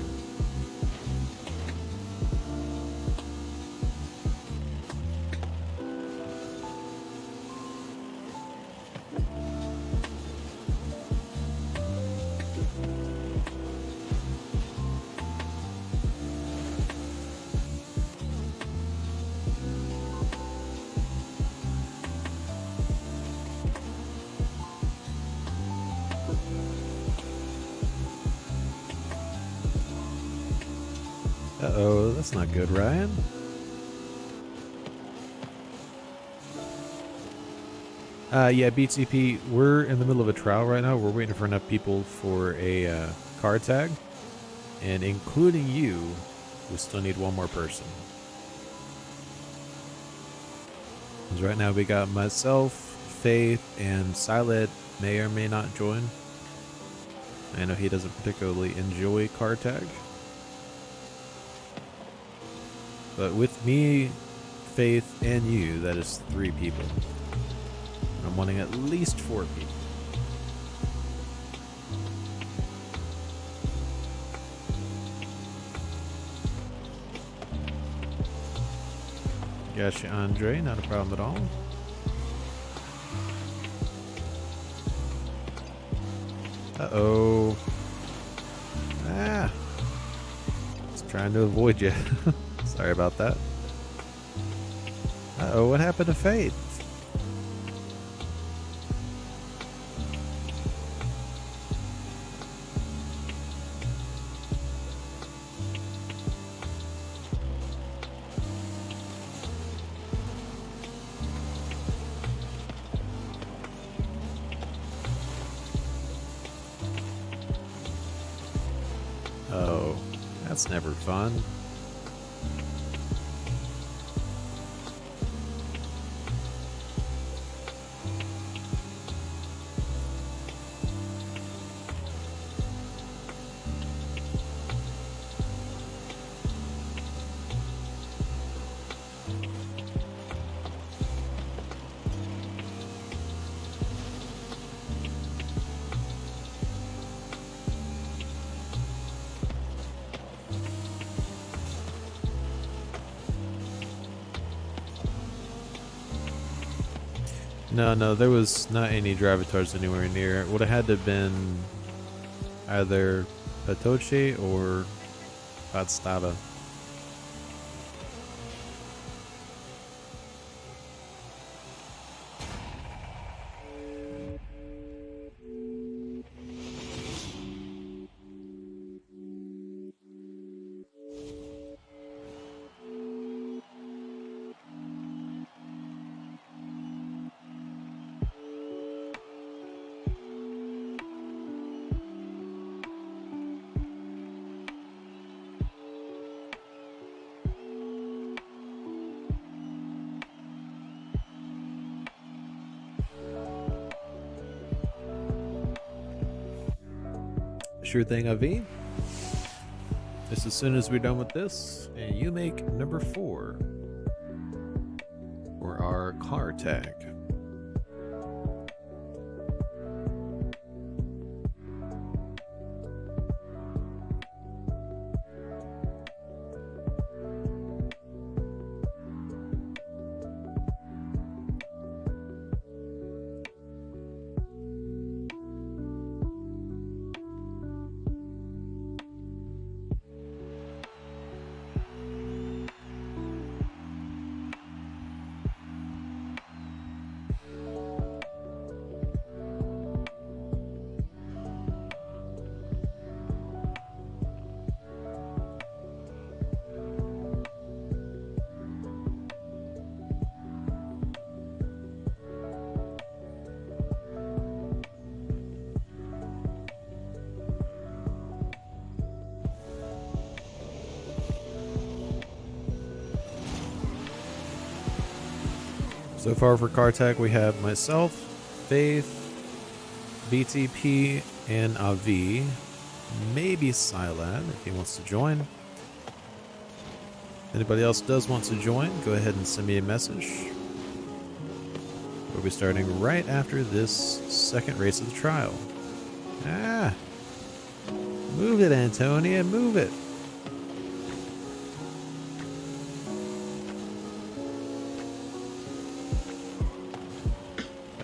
Uh-oh, that's not good, Ryan. Yeah, BTP, we're in the middle of a trial right now. We're waiting for enough people for a car tag. And including you, we still need one more person. Because right now we got myself, Faith, and Silent may or may not join. I know he doesn't particularly enjoy car tag. But with me, Faith, and you, that is 3 people. I'm wanting at least 4 people. Gotcha, Andre. Not a problem at all. Uh-oh. Ah. Just trying to avoid you. Sorry about that. Uh-oh, what happened to Faith? Oh, that's never fun. No, there was not any Dravitars anywhere near. It would have had to have been either Patoche or Podstava. Sure thing, Avi. Just as soon as we're done with this, and you make number 4 for our car tag. So far for car tag, we have myself, Faith, VTP and Avi, maybe Silad if he wants to join. Anybody else does want to join, go ahead and send me a message. We'll be starting right after this second race of the trial. Ah! Move it, Antonia, move it!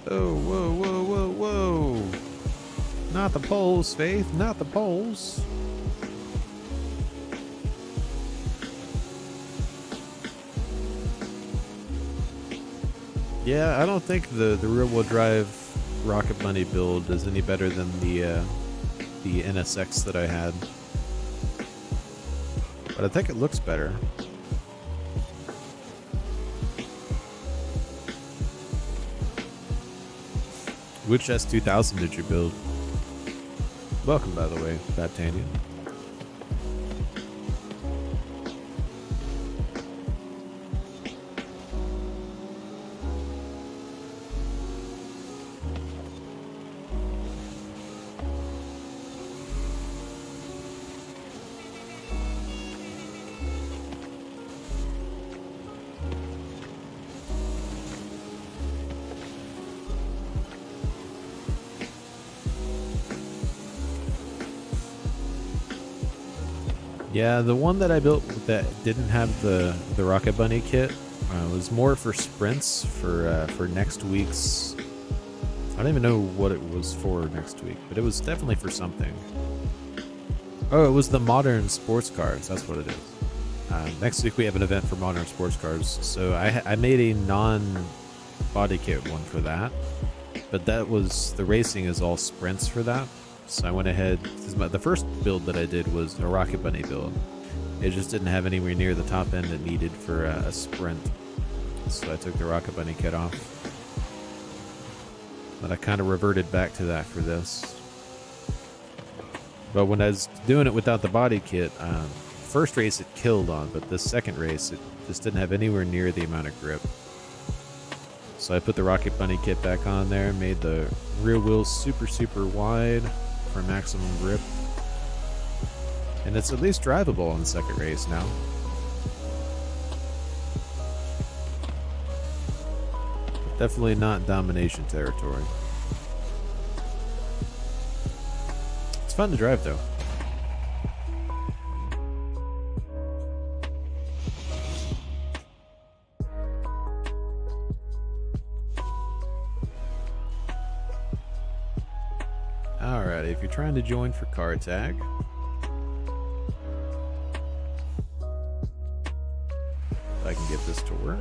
Oh, whoa, whoa, whoa, whoa! Not the poles, Faith, not the poles! Yeah, I don't think the rear-wheel drive Rocket Bunny build is any better than the NSX that I had. But I think it looks better. Which S2000 did you build? Welcome, by the way, Baptanian. Yeah, the one that I built that didn't have the Rocket Bunny kit was more for sprints for next week's. I don't even know what it was for next week, but it was definitely for something. Oh, it was the modern sports cars. That's what it is. Next week we have an event for modern sports cars, so I made a non-body kit one for that, but that was the racing is all sprints for that. So I went ahead, the first build that I did was a Rocket Bunny build. It just didn't have anywhere near the top end it needed for a sprint. So I took the Rocket Bunny kit off. But I kind of reverted back to that for this. But when I was doing it without the body kit, first race it killed on, but the second race it just didn't have anywhere near the amount of grip. So I put the Rocket Bunny kit back on there, made the rear wheels super wide for maximum grip. And it's at least drivable on the second race now. Definitely not domination territory. It's fun to drive though. Alright, if you're trying to join for car tag, if I can get this to work.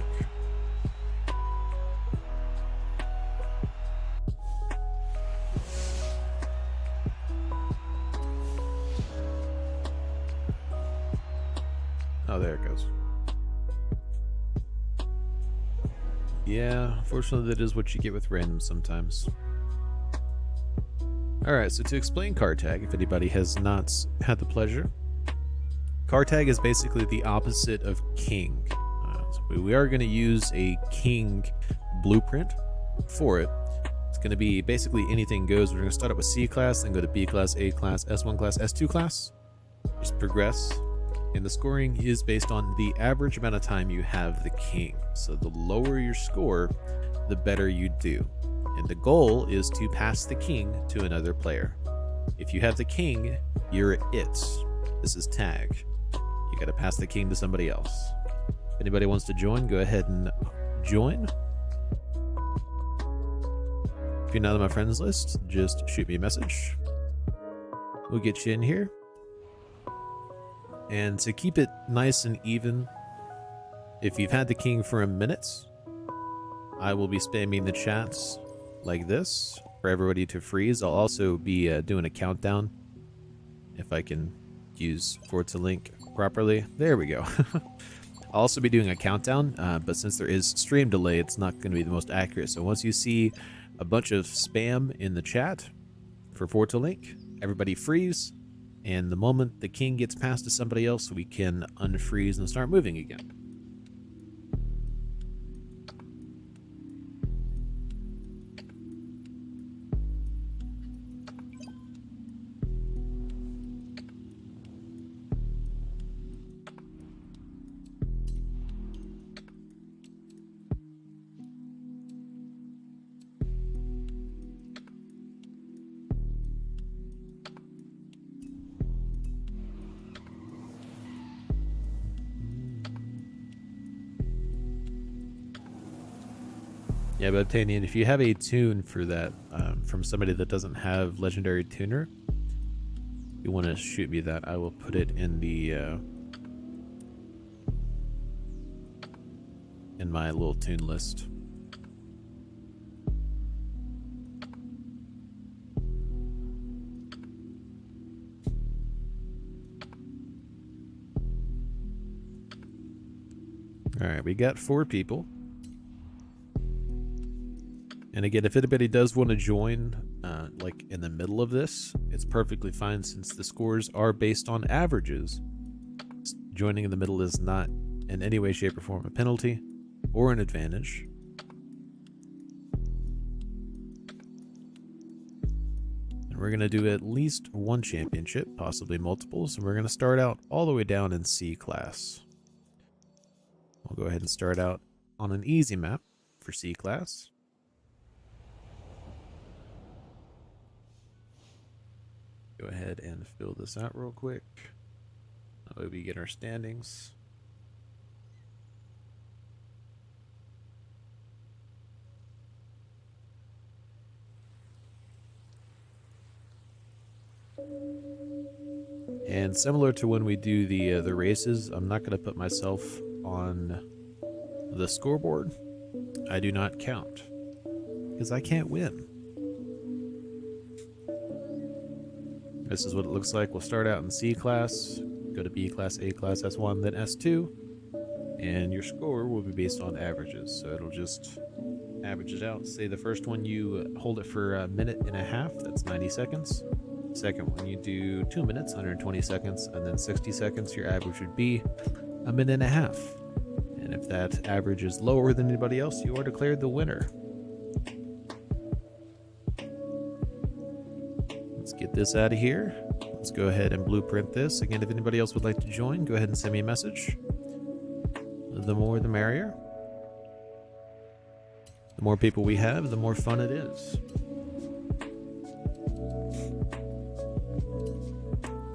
Oh, there it goes. Yeah, unfortunately that is what you get with random sometimes. Alright, so to explain car tag, if anybody has not had the pleasure, car tag is basically the opposite of king. So we are going to use a king blueprint for it. It's going to be basically anything goes. We're going to start up with C class, then go to B class, A class, S1 class, S2 class. Just progress. And the scoring is based on the average amount of time you have the king. So the lower your score, the better you do. And the goal is to pass the king to another player. If you have the king, you're it. This is tag. You gotta pass the king to somebody else. If anybody wants to join, go ahead and join. If you're not on my friends list, just shoot me a message. We'll get you in here. And to keep it nice and even, if you've had the king for a minute, I will be spamming the chats like this for everybody to freeze. I'll also be doing a countdown if I can use Forza link properly. There we go. I'll also be doing a countdown, but since there is stream delay, it's not going to be the most accurate. So once you see a bunch of spam in the chat for Forza link, everybody freeze, and the moment the king gets passed to somebody else, we can unfreeze and start moving again. Yeah, but Tanian, if you have a tune for that from somebody that doesn't have legendary tuner, if you want to shoot me that, I will put it in the in my little tune list. All right, we got 4 people. And again, if anybody does want to join, like in the middle of this, it's perfectly fine since the scores are based on averages. Joining in the middle is not in any way, shape, or form a penalty or an advantage. And we're going to do at least one championship, possibly multiples, and we're going to start out all the way down in C class. We'll go ahead and start out on an easy map for C class. Go ahead and fill this out real quick. That way we get our standings. And similar to when we do the races, I'm not going to put myself on the scoreboard. I do not count because I can't win. This is what it looks like. We'll start out in C class, go to B class, A class, S1, then S2, and your score will be based on averages. So it'll just average it out. Say the first one you hold it for a minute and a half, that's 90 seconds. Second one you do 2 minutes, 120 seconds, and then 60 seconds, your average would be a minute and a half. And if that average is lower than anybody else, you are declared the winner. Let's get this out of here. Let's go ahead and blueprint this. Again, if anybody else would like to join, go ahead and send me a message. The more the merrier. The more people we have, the more fun it is.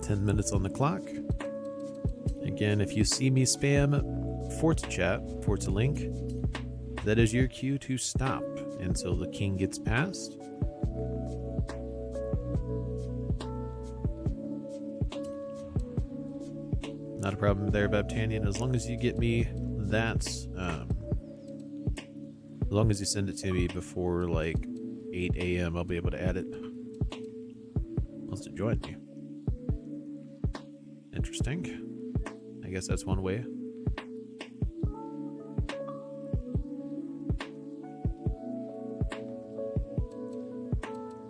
10 minutes on the clock. Again, if you see me spam Forza chat, Forza link, that is your cue to stop until the king gets passed. Not a problem there, Babtanian. As long as you get me that, as long as you send it to me before like 8 a.m., I'll be able to add it. Wants to join me. Interesting. I guess that's one way.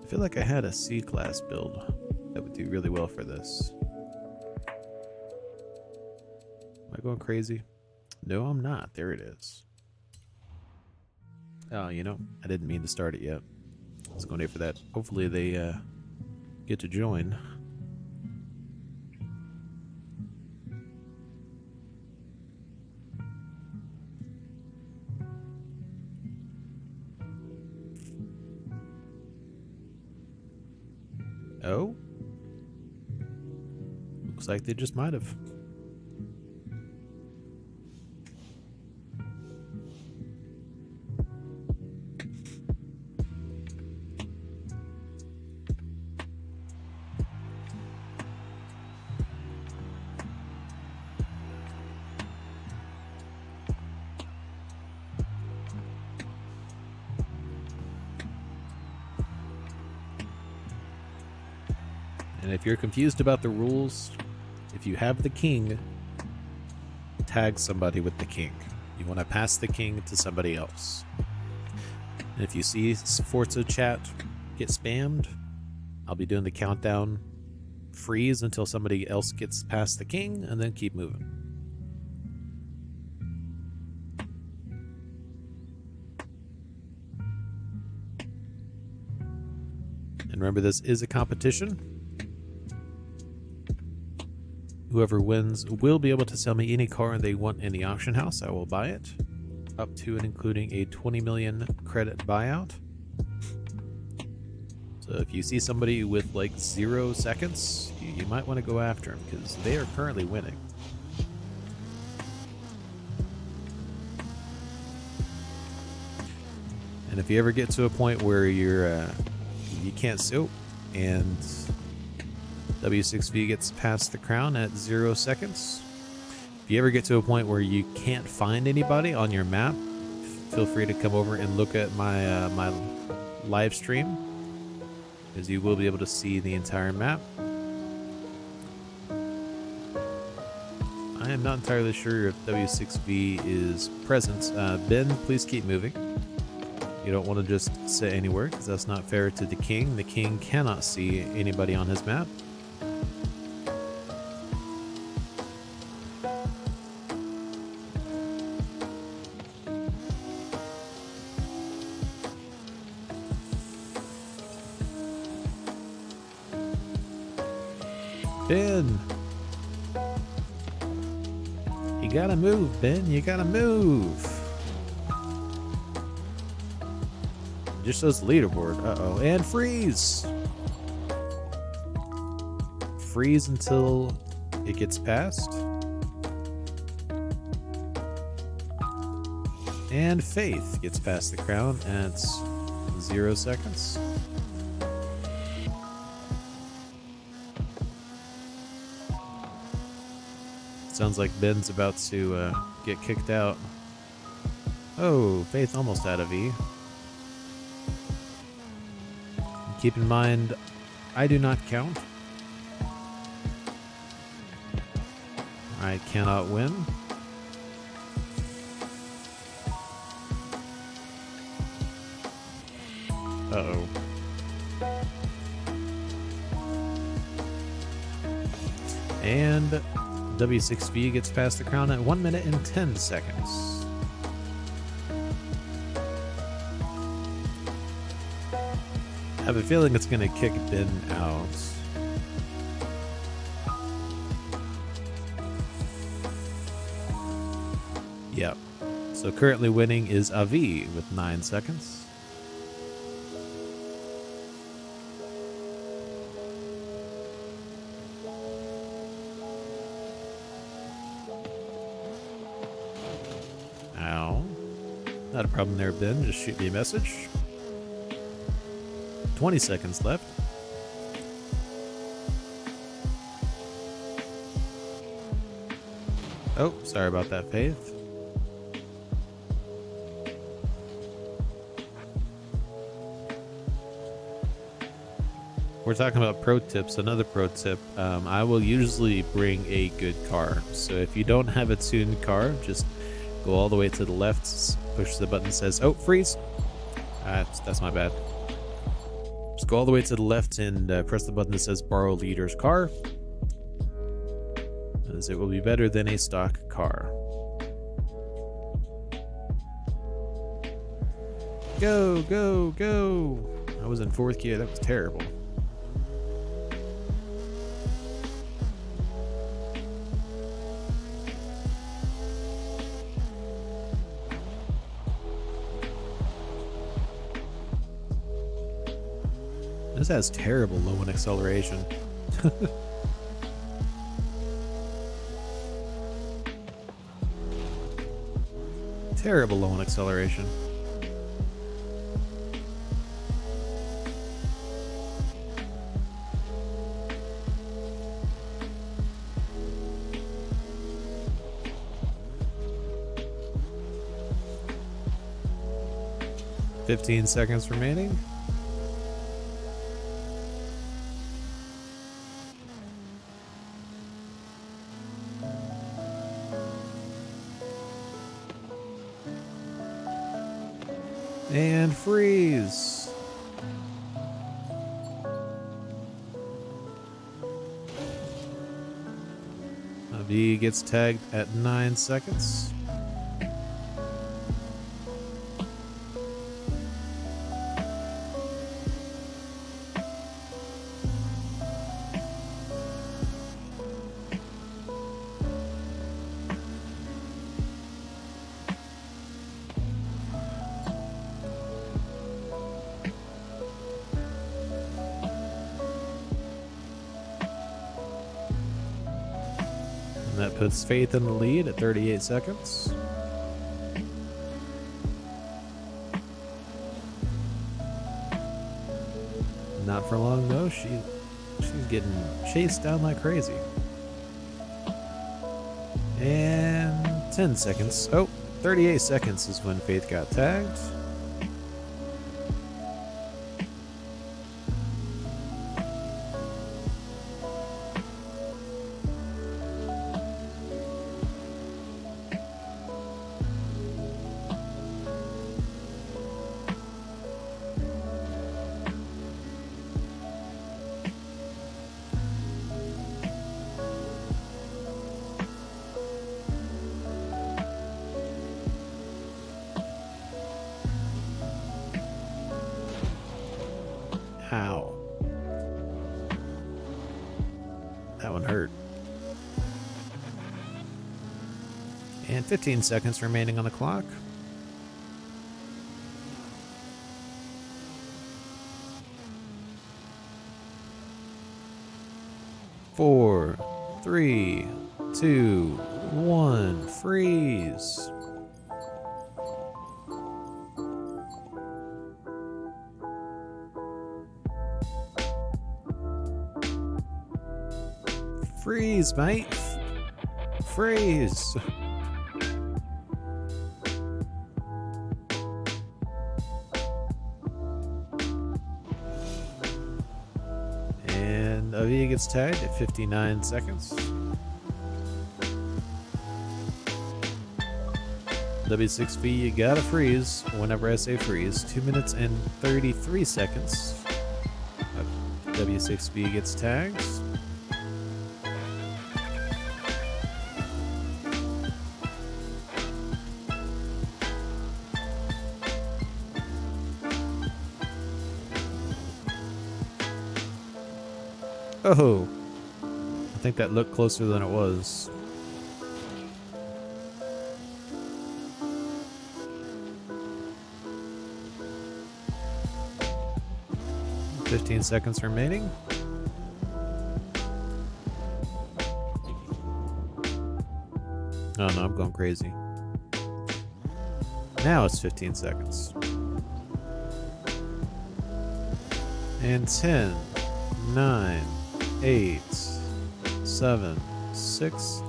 I feel like I had a C-class build that would do really well for this. Am I going crazy? No, I'm not. There it is. Oh, you know, I didn't mean to start it yet. I was going to wait for that. Hopefully they get to join. Oh? Looks like they just might have. And if you're confused about the rules, if you have the king, tag somebody with the king. You want to pass the king to somebody else. And if you see Forza chat get spammed, I'll be doing the countdown freeze until somebody else gets past the king, and then keep moving. And remember, this is a competition. Whoever wins will be able to sell me any car they want in the auction house. I will buy it, up to and including a 20 million credit buyout. So if you see somebody with like 0 seconds, you might want to go after them because they are currently winning. And if you ever get to a point where you can't see, and W6V gets past the crown at 0 seconds. If you ever get to a point where you can't find anybody on your map, feel free to come over and look at my my live stream, because you will be able to see the entire map. I am not entirely sure if W6V is present. Ben, please keep moving. You don't want to just sit anywhere, because that's not fair to the king. The king cannot see anybody on his map. Ben! You gotta move, Ben. You gotta move. Just shows the leaderboard. Uh-oh. And freeze! Freeze until it gets passed. And Faith gets past the crown at 0 seconds. Sounds like Ben's about to get kicked out. Oh, Faith almost out of E. Keep in mind, I do not count. I cannot win. Uh-oh. And W6V gets past the crown at 1 minute and 10 seconds. I have a feeling it's going to kick Ben out. Yep. So currently winning is Avi with 9 seconds. Ow. Not a problem there, Ben. Just shoot me a message. 20 seconds left. Oh, sorry about that, Faith. We're talking about pro tips. Another pro tip, I will usually bring a good car. So if you don't have a tuned car, just go all the way to the left, push the button that says, oh, freeze. That's my bad. Just go all the way to the left and press the button that says borrow leader's car, as it will be better than a stock car. Go, go, go. I was in 4th gear. That was terrible. This has terrible low in acceleration. Terrible low in acceleration. "15 seconds remaining. And freeze. V gets tagged at 9 seconds. That puts Faith in the lead at 38 seconds. Not for long though. She's getting chased down like crazy. And 10 seconds. Oh, 38 seconds is when Faith got tagged. Ow. That one hurt. And 15 seconds remaining on the clock. 4, 3, 2, 1, freeze. Freeze, mate. Freeze. And Avia gets tagged at 59 seconds. W6V, you gotta freeze whenever I say freeze. 2 minutes and 33 seconds. W6V gets tagged. Oh, I think that looked closer than it was. "15 seconds remaining. Oh no, I'm going crazy. Now it's 15 seconds. And 10, 9, 8, 7, 6,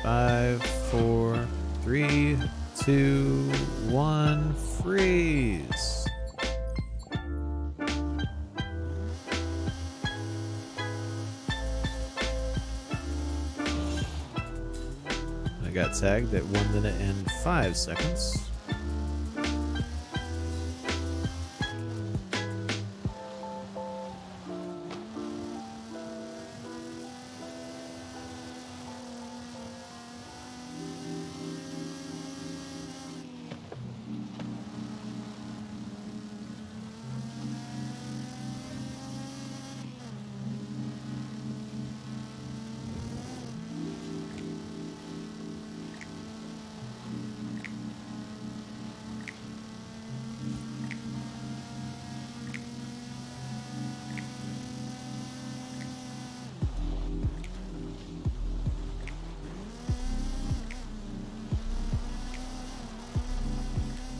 5, 4, 3, 2, 1, freeze. I got tagged at 1 minute and 5 seconds.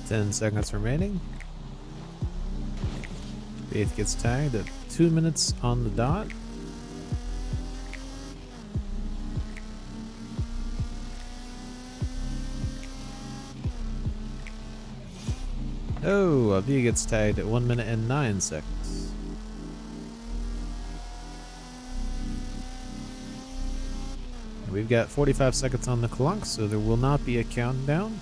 Ten seconds remaining. Faith gets tagged at 2 minutes on the dot. Oh, Avia gets tagged at 1 minute and 9 seconds. We've got 45 seconds on the clock, so there will not be a countdown.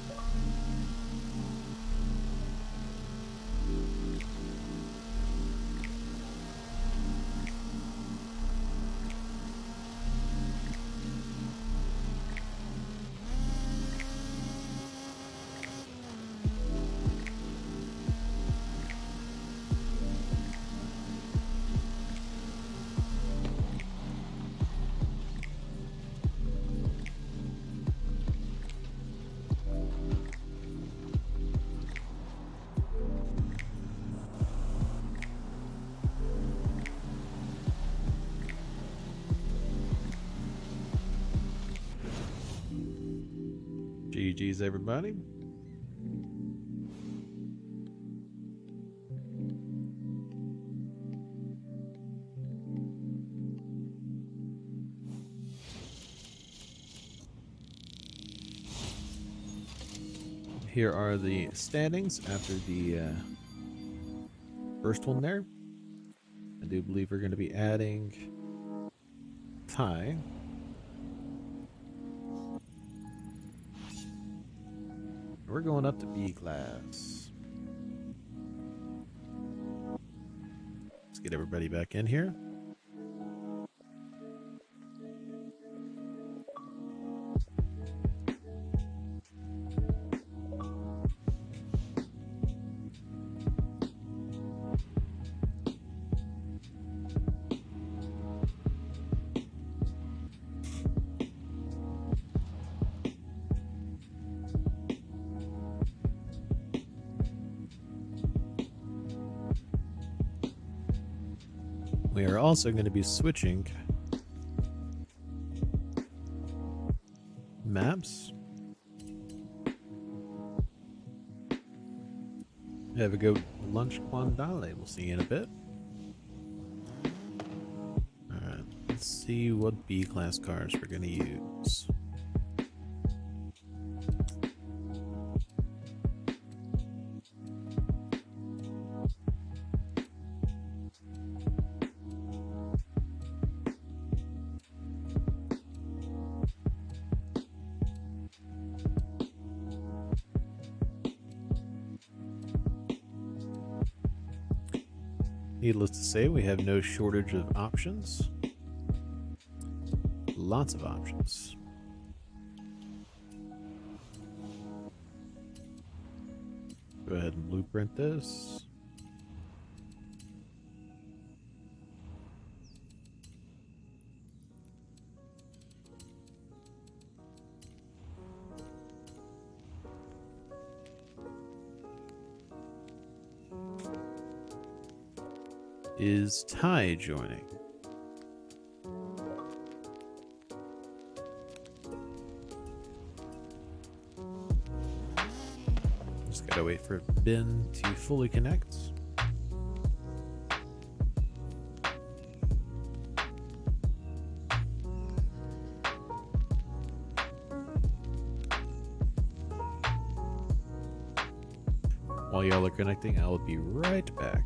GG's, everybody. here are the standings after the first one there. I do believe we're going to be adding Ty. We're going up to B class. Let's get everybody back in here. We are also going to be switching maps. Have a go lunch Quandale. We'll see you in a bit. Alright, let's see what B class cars we're going to use. Needless to say, we have no shortage of options. Lots of options. Go ahead and blueprint this. Is Ty joining? Just gotta wait for Ben to fully connect. While y'all are connecting, I will be right back.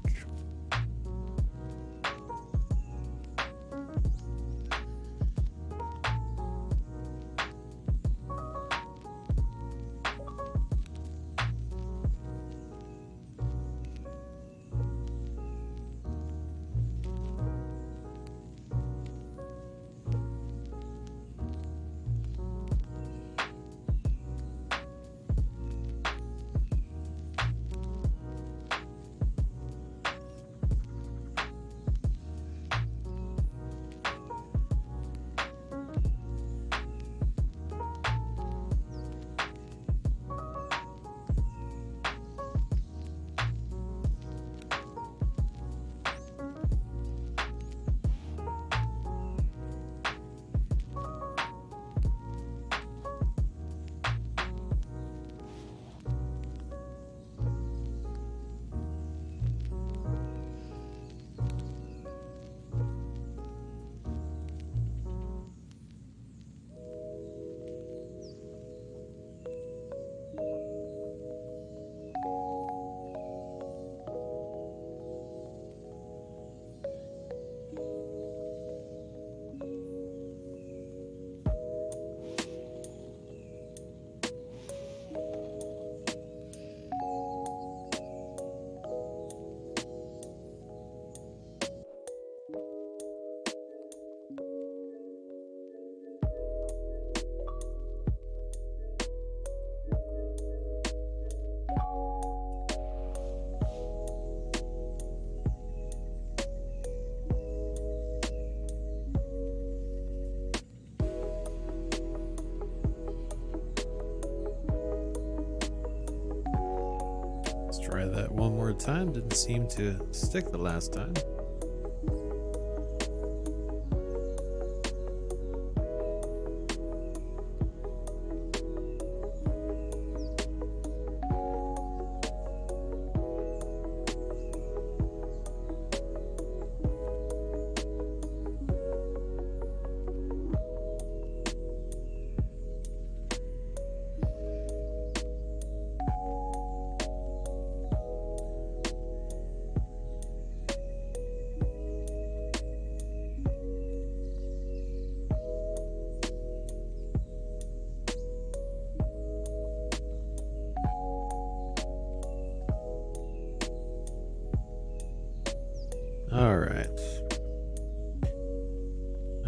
Try that one more time. Didn't seem to stick the last time.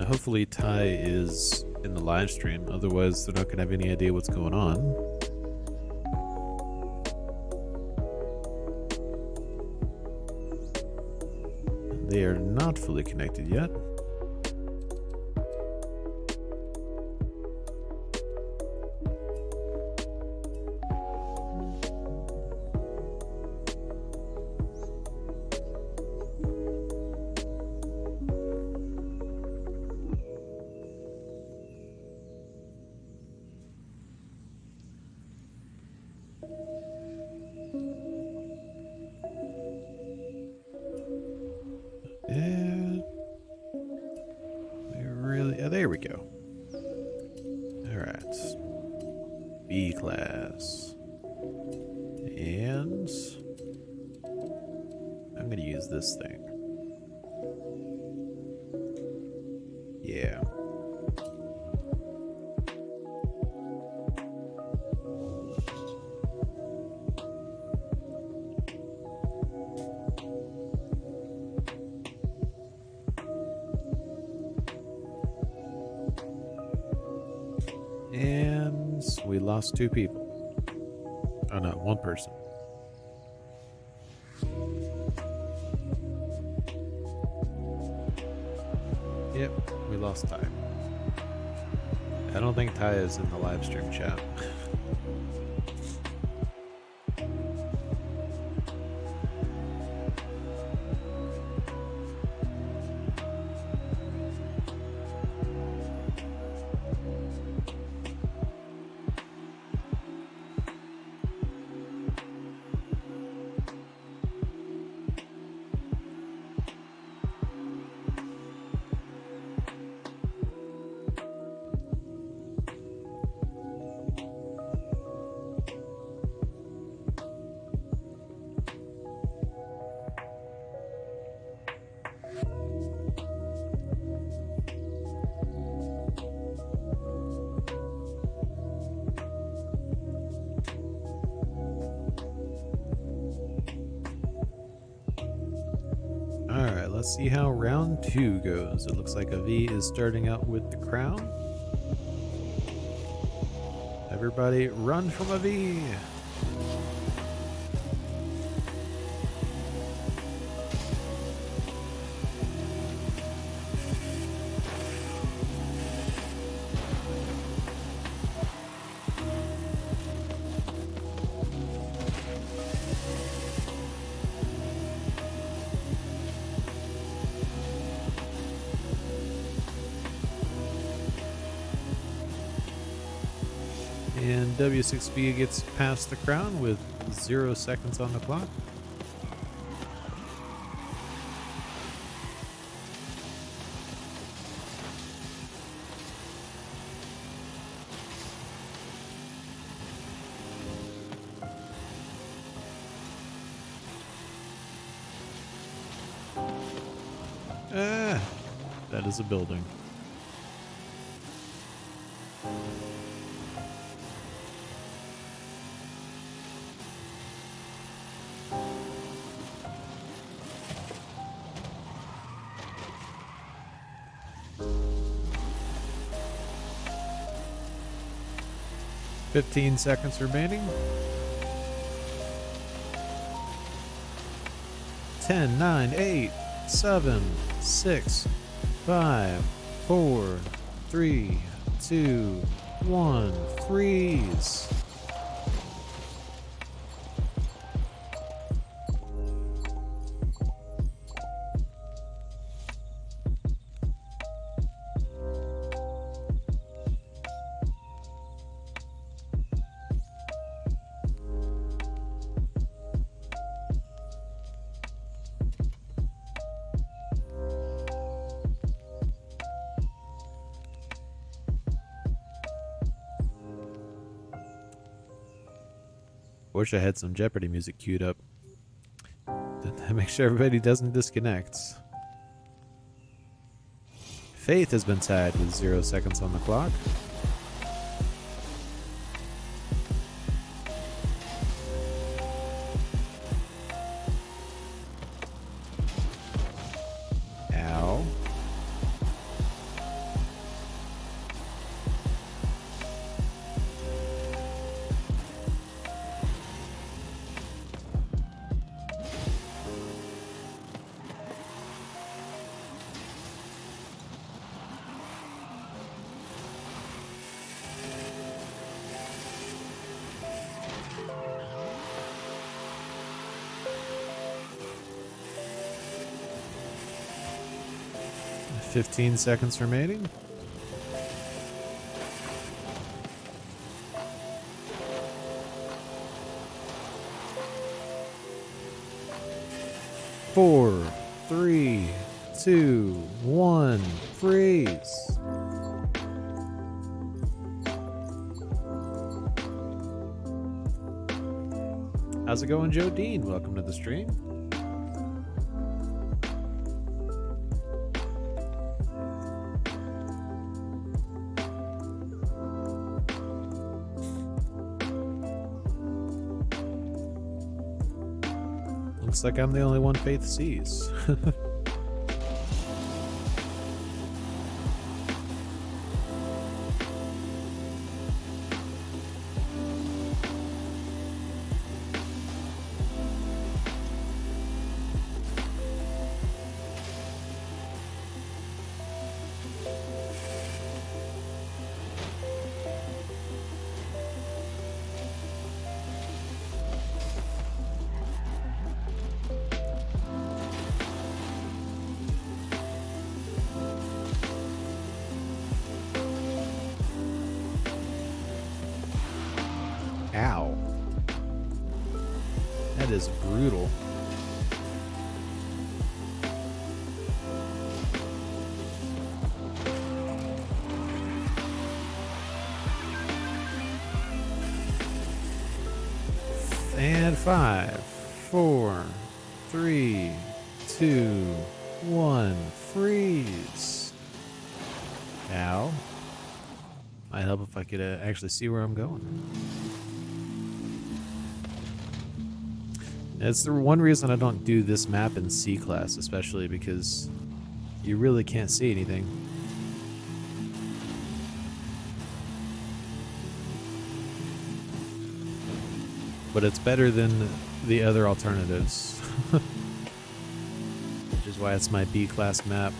Hopefully Ty is in the live stream, otherwise they're not going to have any idea what's going on. They are not fully connected yet. There we go. All right. B class. And I'm going to use this thing. Yeah. And we lost 2 people. Oh no, 1 person. Yep, we lost Ty. I don't think Ty is in the live stream chat. Alright, let's see how round 2 goes. It looks like a V is starting out with the crown. Everybody run from a V! And W6B gets past the crown with 0 seconds on the clock. That is a building. "15 seconds remaining. 10, 9, 8, 7, 6, 5, 4, 3, 2, 1. Freeze. Wish I had some Jeopardy music queued up to make sure everybody doesn't disconnect. Faith has been tied with 0 seconds on the clock. Ow. 15 seconds remaining. Four, three, two, one, freeze. How's it going, Joe Dean? Welcome to the stream. Looks like I'm the only one Faith sees. Ow. That is brutal. And 5, 4, 3, 2, 1, freeze. Ow. Might help if I could actually see where I'm going. It's the one reason I don't do this map in C-Class, especially because you really can't see anything. But it's better than the other alternatives. Which is why it's my B-Class map.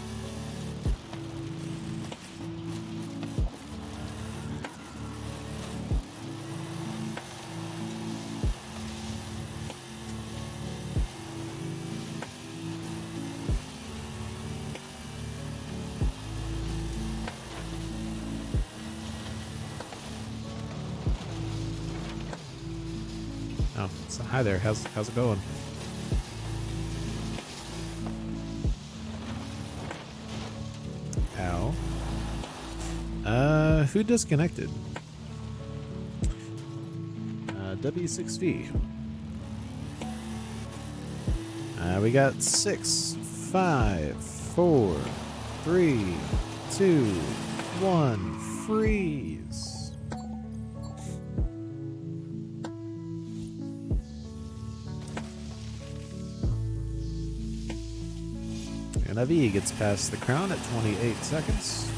Oh, so hi there. How's it going? Ow. Who disconnected? W6V. We got 6, 5, 4, 3, 2, 1, freeze. And Avi gets past the crown at 28 seconds.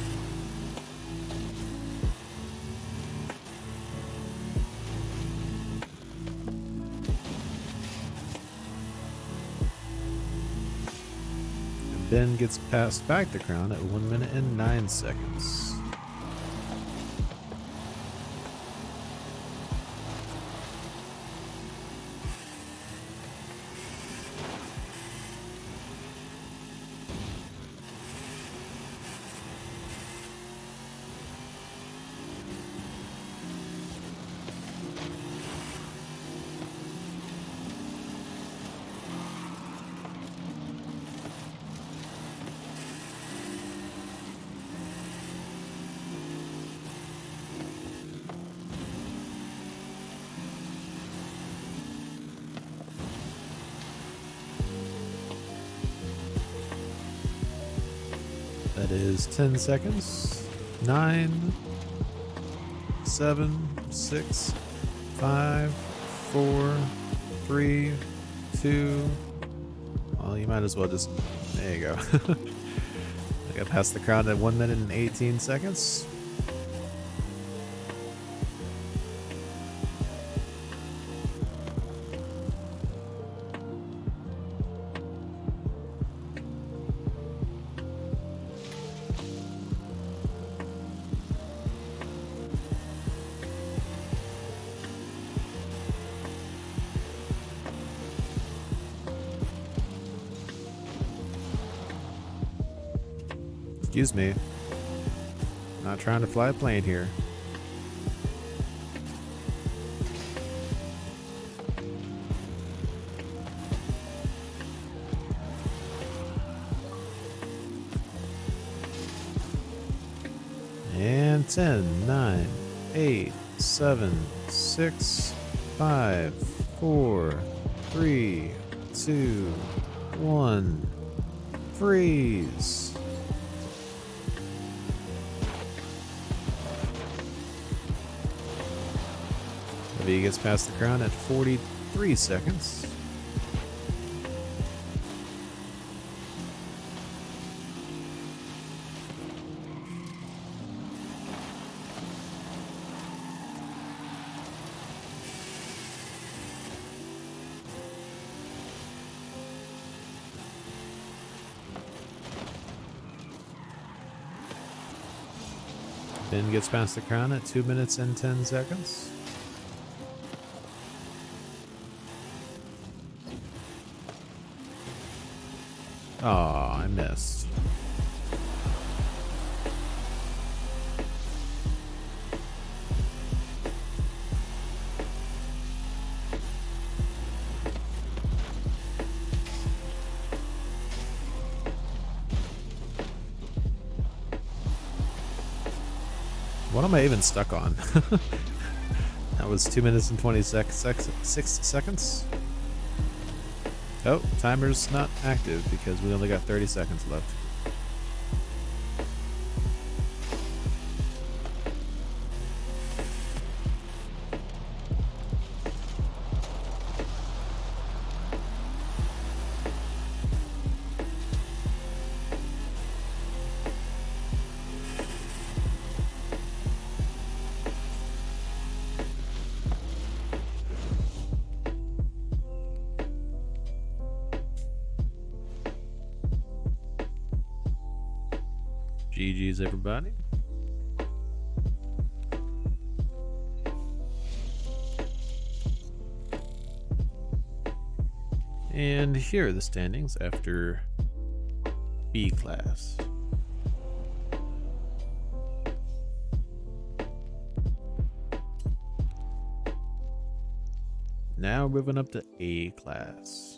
And Ben gets past back the crown at 1 minute and 9 seconds. That is 10 seconds. 9, 7, 6, 5, 4, 3, 2. Well, you might as well just. There you go. I got past the crown at 1 minute and 18 seconds. Excuse me. I'm not trying to fly a plane here. And 10, 9, 8, 7, 6, 5, 4, 3, 2, 1. Freeze. V gets past the crown at 43 seconds. Ben gets past the crown at 2 minutes and 10 seconds. Aw, I missed. What am I even stuck on? That was 2 minutes and 6 seconds. Oh, timer's not active because we only got 30 seconds left. GG's, everybody. And here are the standings after B class. Now moving up to A class.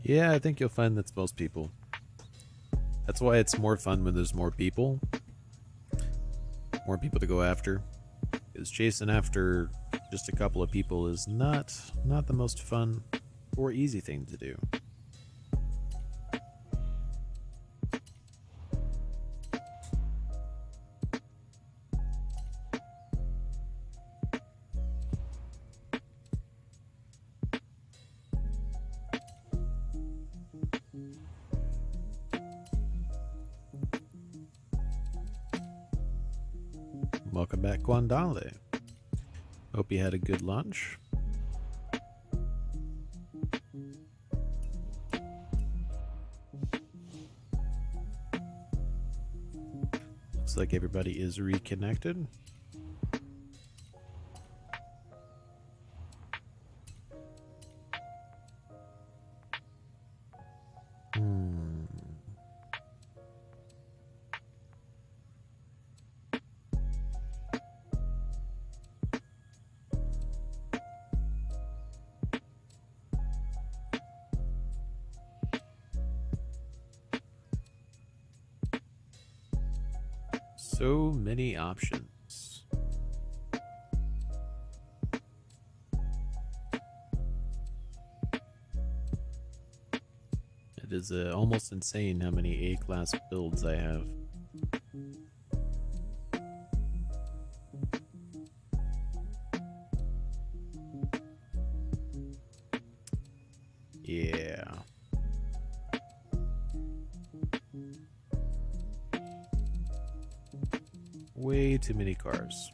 Yeah, I think you'll find that's most people. That's why it's more fun when there's more people. More people to go after. Because chasing after just a couple of people is not the most fun or easy thing to do. Welcome back, Guandale. Hope you had a good lunch. Looks like everybody is reconnected. So many options. It is almost insane how many A-class builds I have. Way too many cars.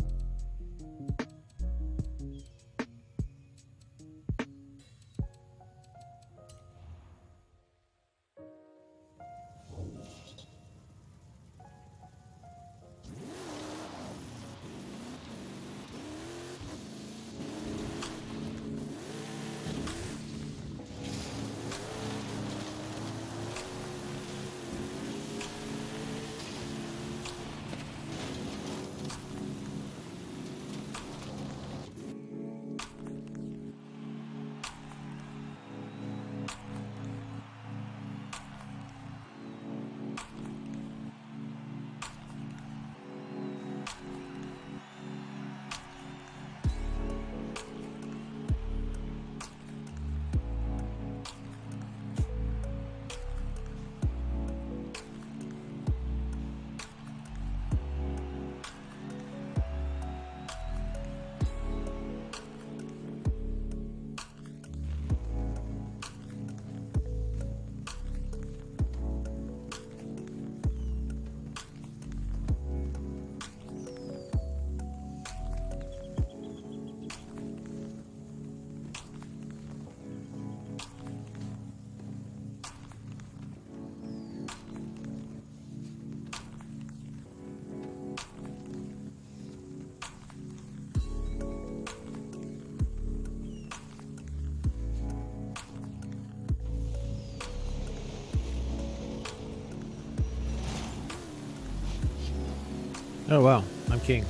Oh wow, I'm king.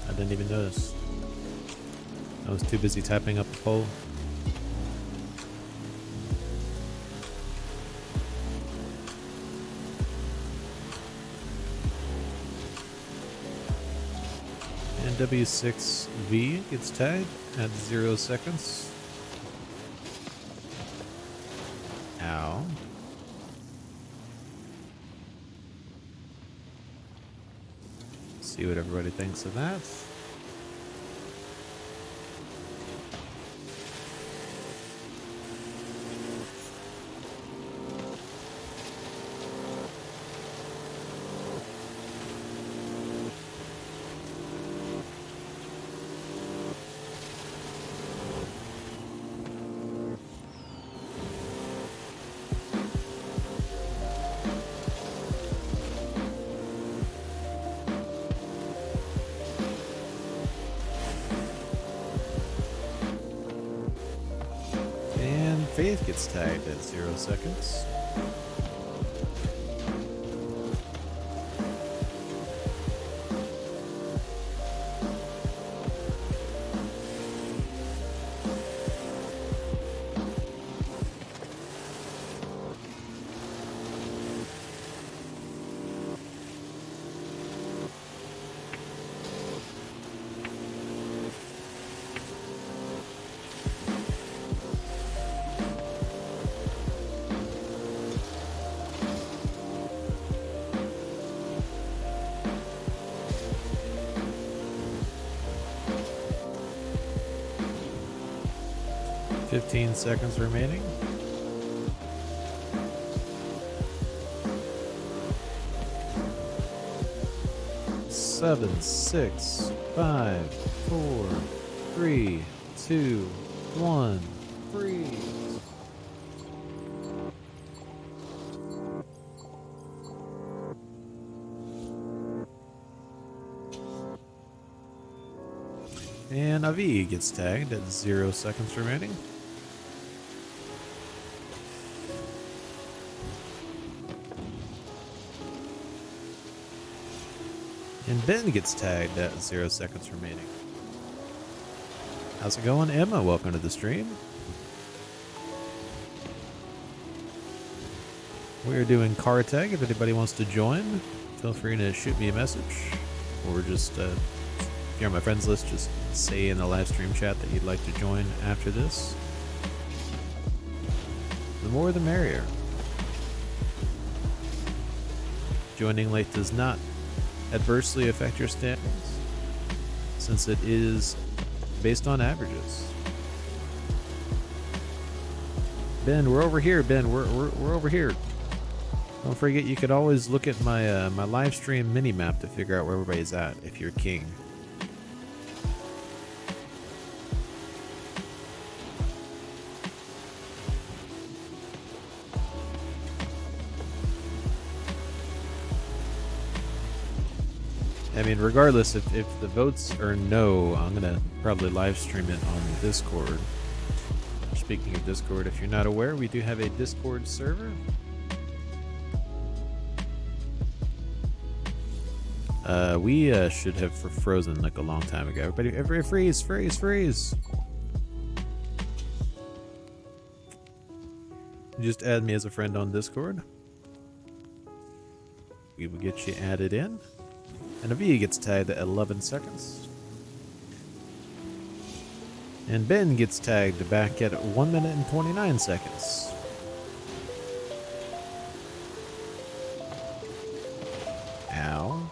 I didn't even notice. I was too busy tapping up the pole. And W6V gets tagged at 0 seconds. Ow. See what everybody thinks of that. Faith gets tagged at 0 seconds. Fifteen seconds remaining. Seven, 6, 5, 4, 3, 2, 1, freeze. And Avi gets tagged at 0 seconds remaining. And Ben gets tagged at 0 seconds remaining. How's it going, Emma? Welcome to the stream. We are doing car tag. If anybody wants to join, feel free to shoot me a message. Or just, if you're on my friends list, just say in the live stream chat that you'd like to join after this. The more the merrier. Joining late does not adversely affect your standings, since it is based on averages. Ben, we're over here. Ben, we're over here. Don't forget, you could always look at my my live stream mini map to figure out where everybody's at if you're king. I mean, regardless, if the votes are no, I'm gonna probably live stream it on Discord. Speaking of Discord, if you're not aware, we do have a Discord server. We should have frozen like a long time ago. Everybody, freeze, freeze, freeze! Just add me as a friend on Discord. We will get you added in. And a V gets tagged at 11 seconds. And Ben gets tagged back at 1 minute and 29 seconds. Ow.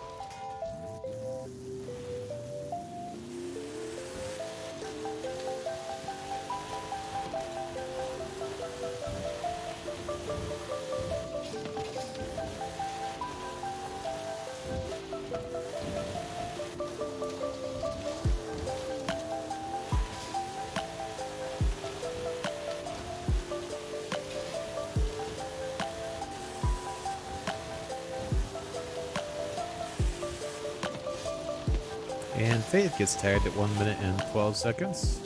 And Faith gets tagged at 1 minute and 12 seconds.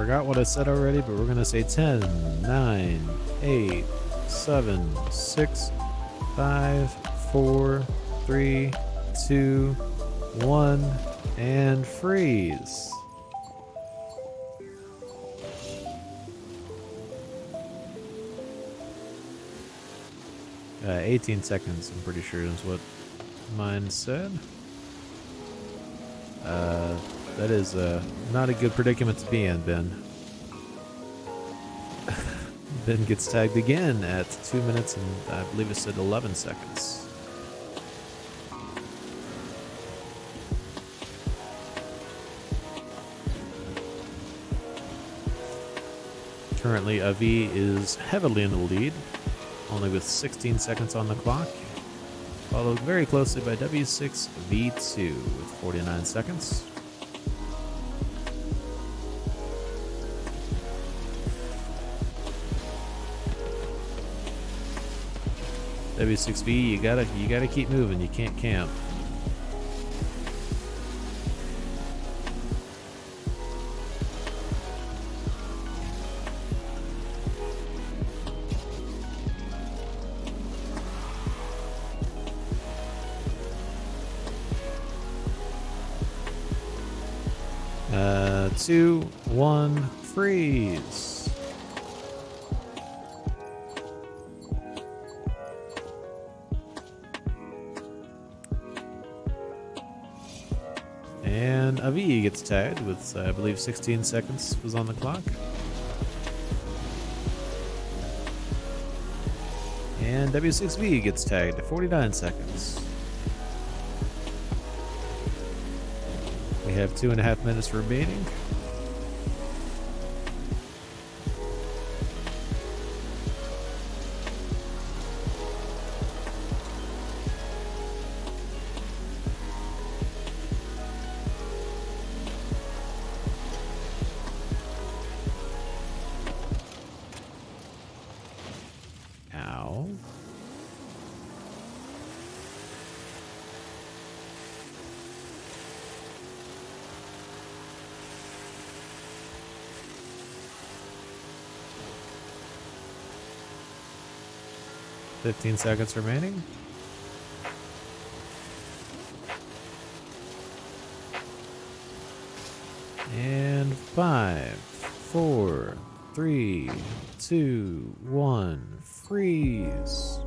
Forgot what I said already, but we're gonna say 10, 9, 8, 7, 6, 5, 4, 3, 2, 1, and freeze. Uh, 18 seconds, I'm pretty sure is what mine said. That is not a good predicament to be in, Ben. Ben gets tagged again at 2 minutes and I believe it said 11 seconds. Currently, Avi is heavily in the lead, only with 16 seconds on the clock, followed very closely by W6V2 with 49 seconds. W6V, you gotta keep moving. You can't camp. Two, one, freeze. And Avi gets tagged with, I believe, 16 seconds was on the clock. And W6V gets tagged at 49 seconds. We have 2.5 minutes remaining. Ow. 15 seconds remaining. And 5, 4, 3, 2, 1, freeze.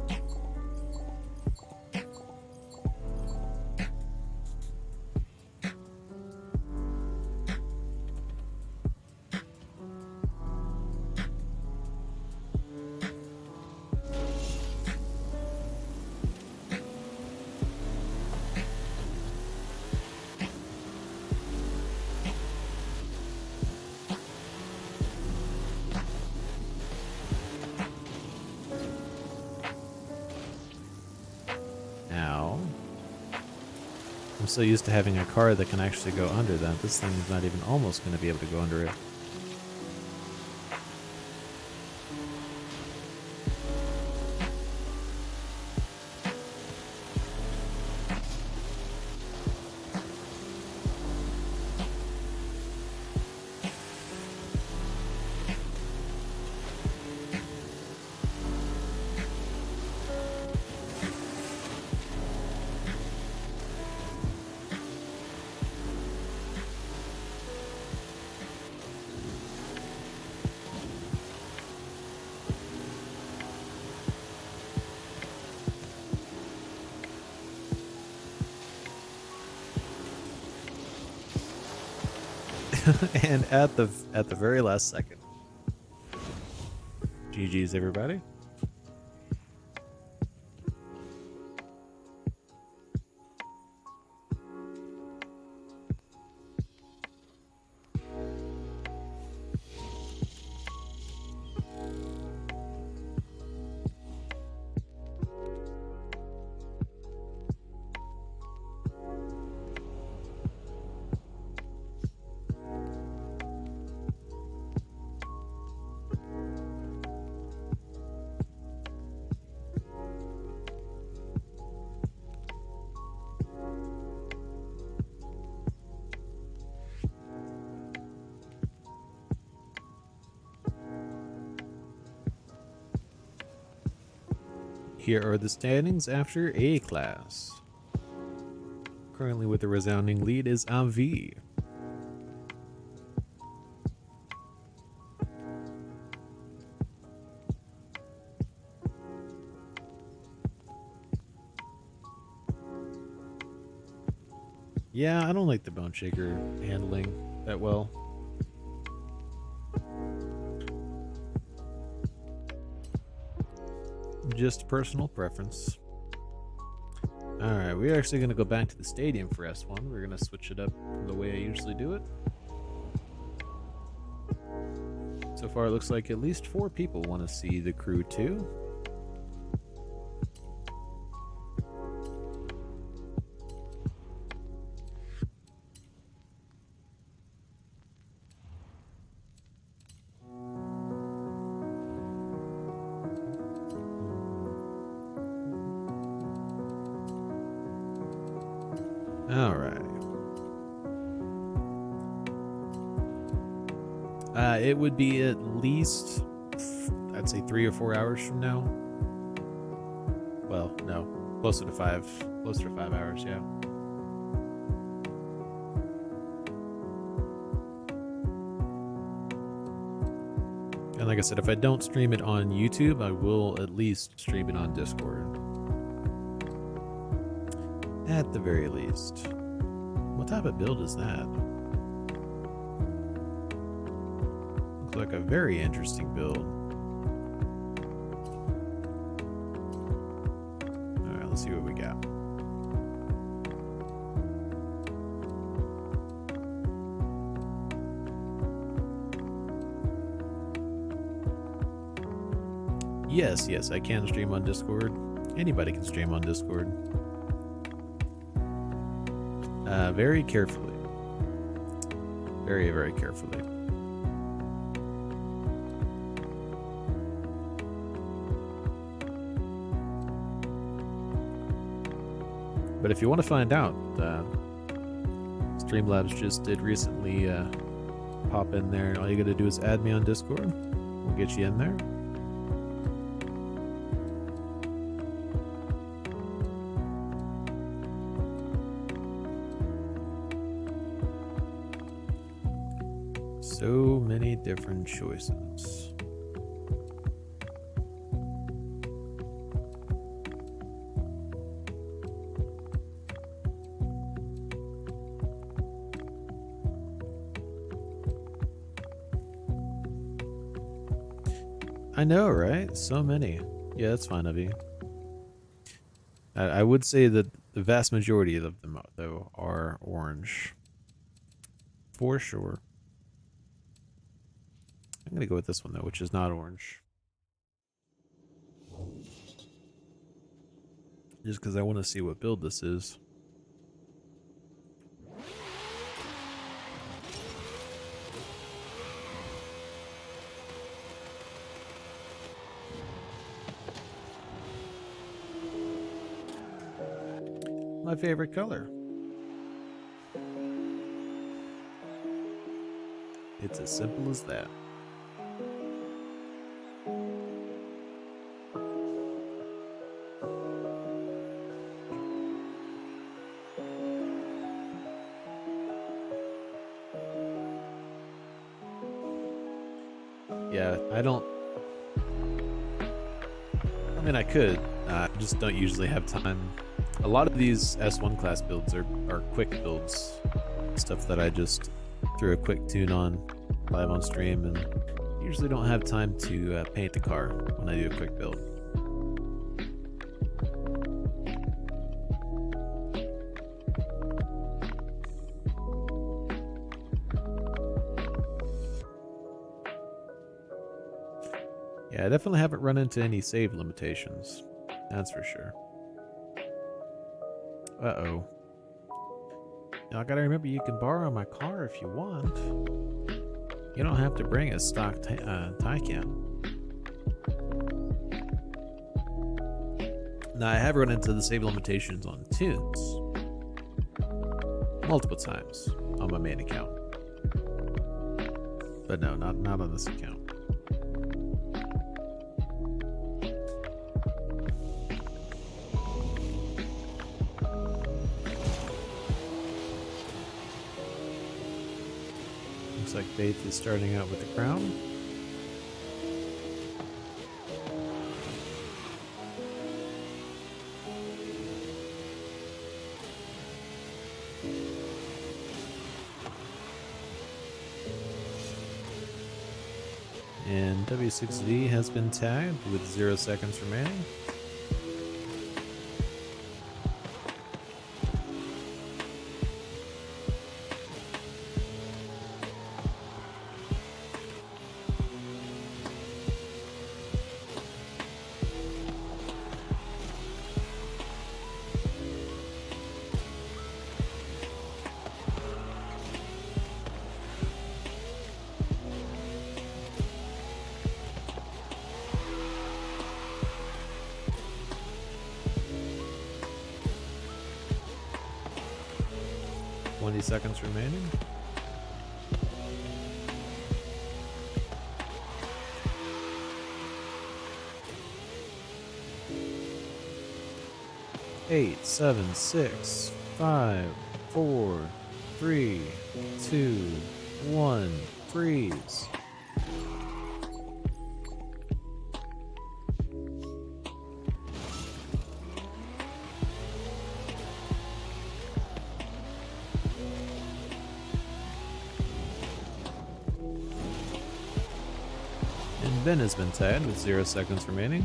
Now, I'm so used to having a car that can actually go under that. This thing is not even almost going to be able to go under it. And at the very last second. GG's everybody. Here are the standings after A class. Currently with the resounding lead is AV. Yeah, I don't like the Bone Shaker handling that well. Just personal preference. Alright, we're actually going to go back to the stadium for S1. We're going to switch it up from the way I usually do it. So far, it looks like at least 4 people want to see the crew too. All right. It would be at least, I'd say 3 or 4 hours from now. Well, no, closer to 5 hours, yeah. And like I said, if I don't stream it on YouTube, I will at least stream it on Discord. At the very least. What type of build is that? Looks like a very interesting build. Alright, let's see what we got. Yes, I can stream on Discord. Anybody can stream on Discord. Very carefully. Very, very carefully. But if you want to find out, Streamlabs just did recently pop in there. All you gotta do is add me on Discord. We'll get you in there. So many different choices. I know, right? So many. Yeah, that's fine, Avi. I would say that the vast majority of them, though, are orange. For sure. I'm going to go with this one, though, which is not orange. Just because I want to see what build this is. My favorite color. It's as simple as that. Yeah, I mean, I could. I just don't usually have time. A lot of these S1 class builds are quick builds. Stuff that I just threw a quick tune on live on stream, and usually don't have time to paint the car when I do a quick build. Yeah, I definitely haven't run into any save limitations. That's for sure. Uh-oh. Now I gotta remember you can borrow my car if you want. You don't have to bring a stock Taycan. Now I have run into the save limitations on tunes. Multiple times on my main account. But no, not on this account. Looks like Faith is starting out with the crown. And W6V has been tagged with 0 seconds remaining. Seconds remaining. Eight, 7, 6, 5, 4, 3, 2, 1, freeze. Ben has been tagged with 0 seconds remaining.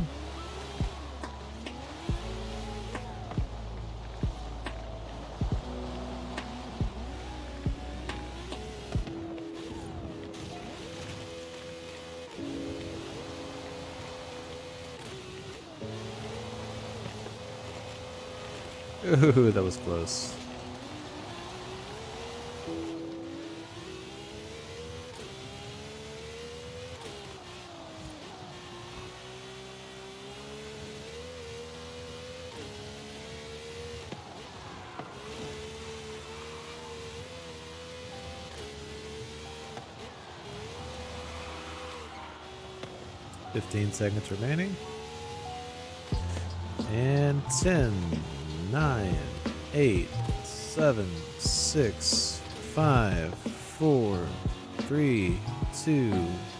Ooh, that was close. Fifteen seconds remaining. And 10, 9, 8, 7, 6, 5, 4, 3, 2,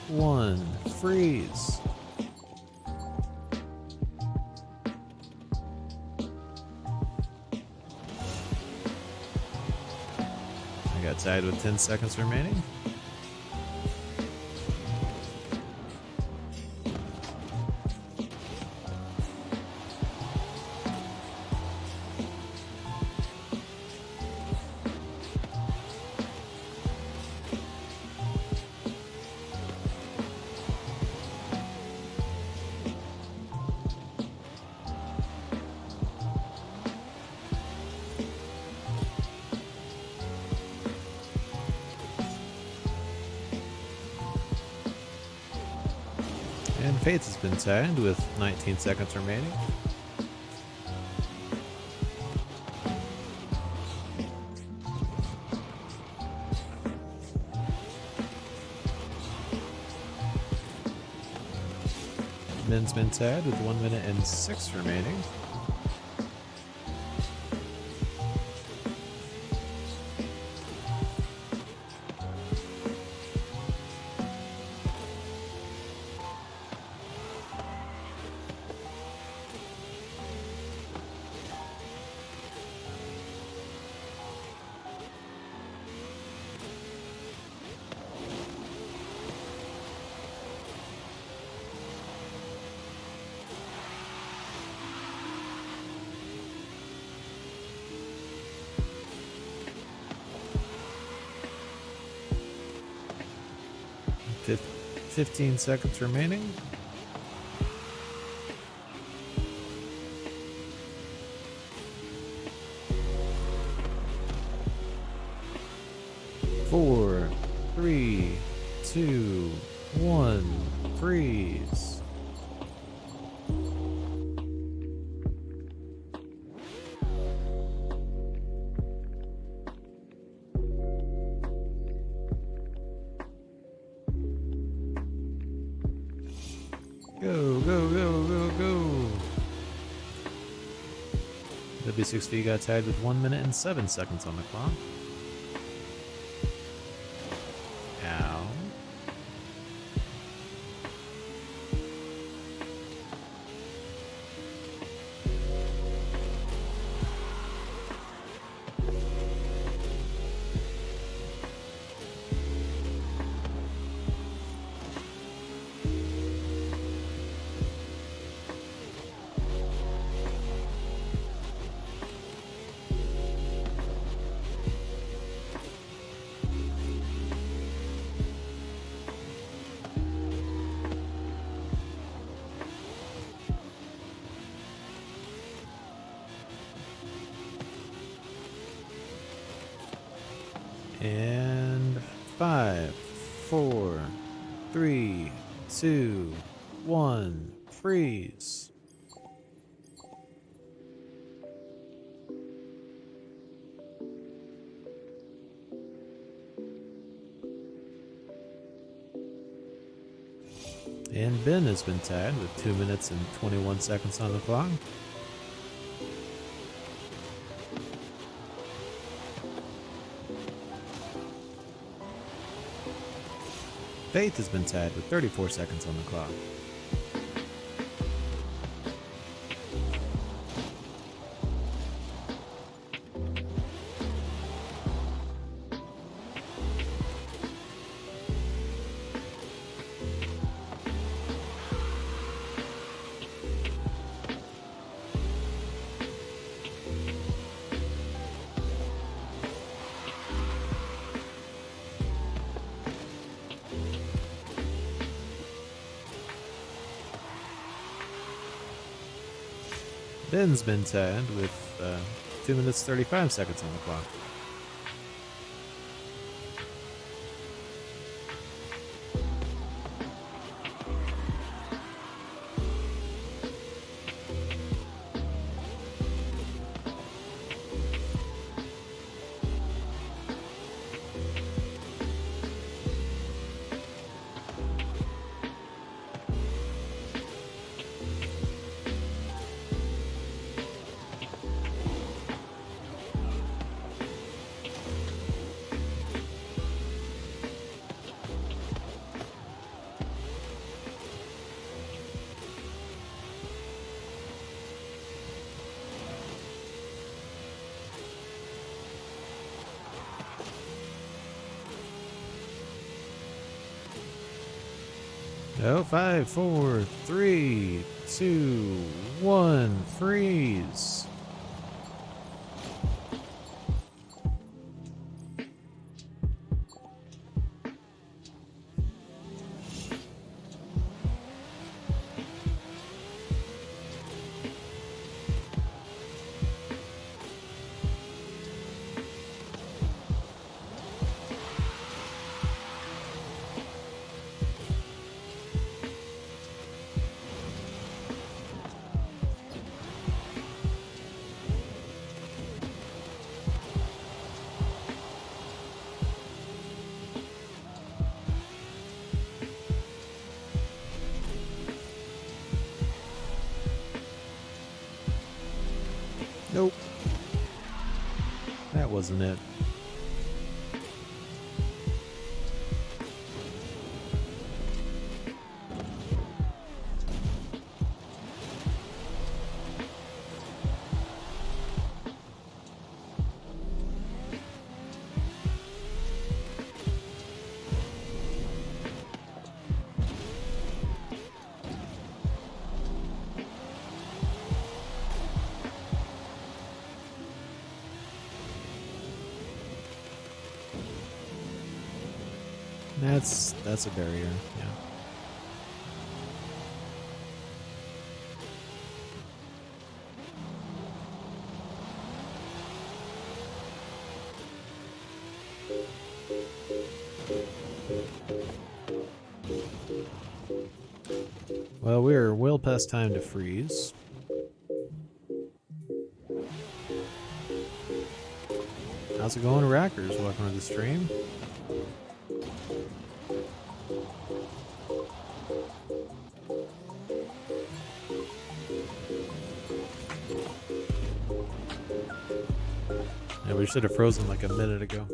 1, freeze. I got tied with 10 seconds remaining. And Faith has been tagged with 19 seconds remaining. Ben's been tagged with 1 minute and 6 remaining. Fif- 15 seconds remaining. Four, 3, 2, 1, freeze. Go, go, go, go, go. W6V got tied with 1 minute and 7 seconds on the clock. Ow. And 5, 4, 3, 2, 1, freeze. And Ben has been tagged with 2 minutes and 21 seconds on the clock. Faith has been tagged with 34 seconds on the clock. Ben's been tagged with 2 minutes 35 seconds on the clock. Oh, 5, 4, 3, 2, 1, freeze. Nope. That wasn't it. That's a barrier, yeah. Well, we're well past time to freeze. How's it going, Rackers? Welcome to the stream. Yeah, we should have frozen like a minute ago.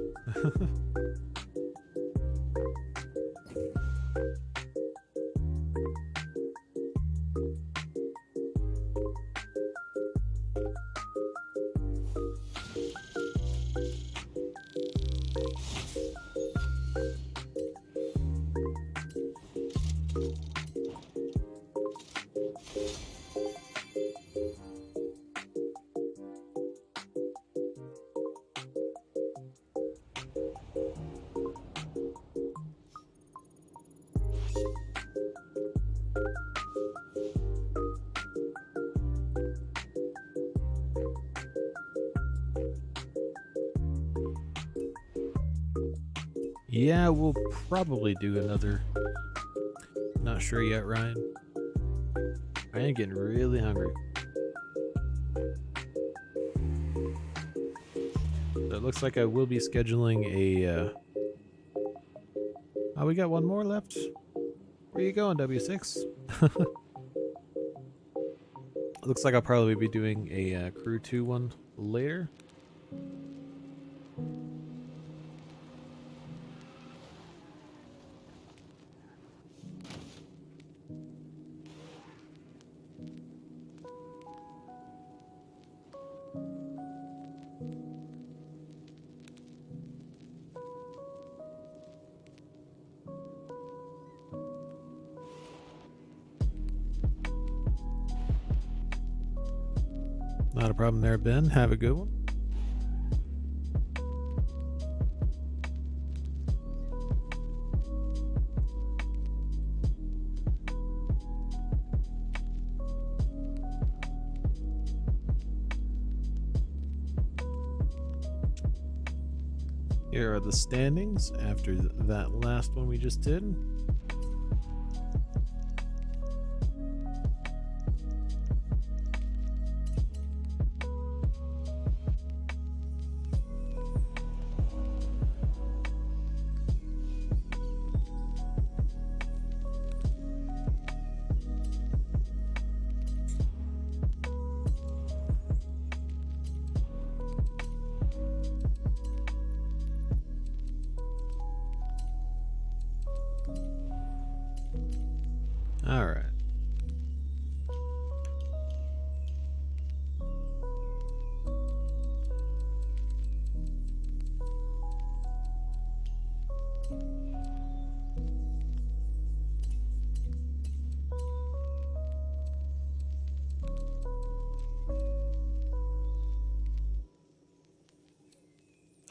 Yeah, we'll probably do another. Not sure yet, Ryan. I am getting really hungry. So it looks like I will be scheduling a. Oh, we got one more left. Where you going, W6? Looks like I'll probably be doing a Crew 2 one later. Not a problem there, Ben. Have a good one. Here are the standings after that last one we just did. All right.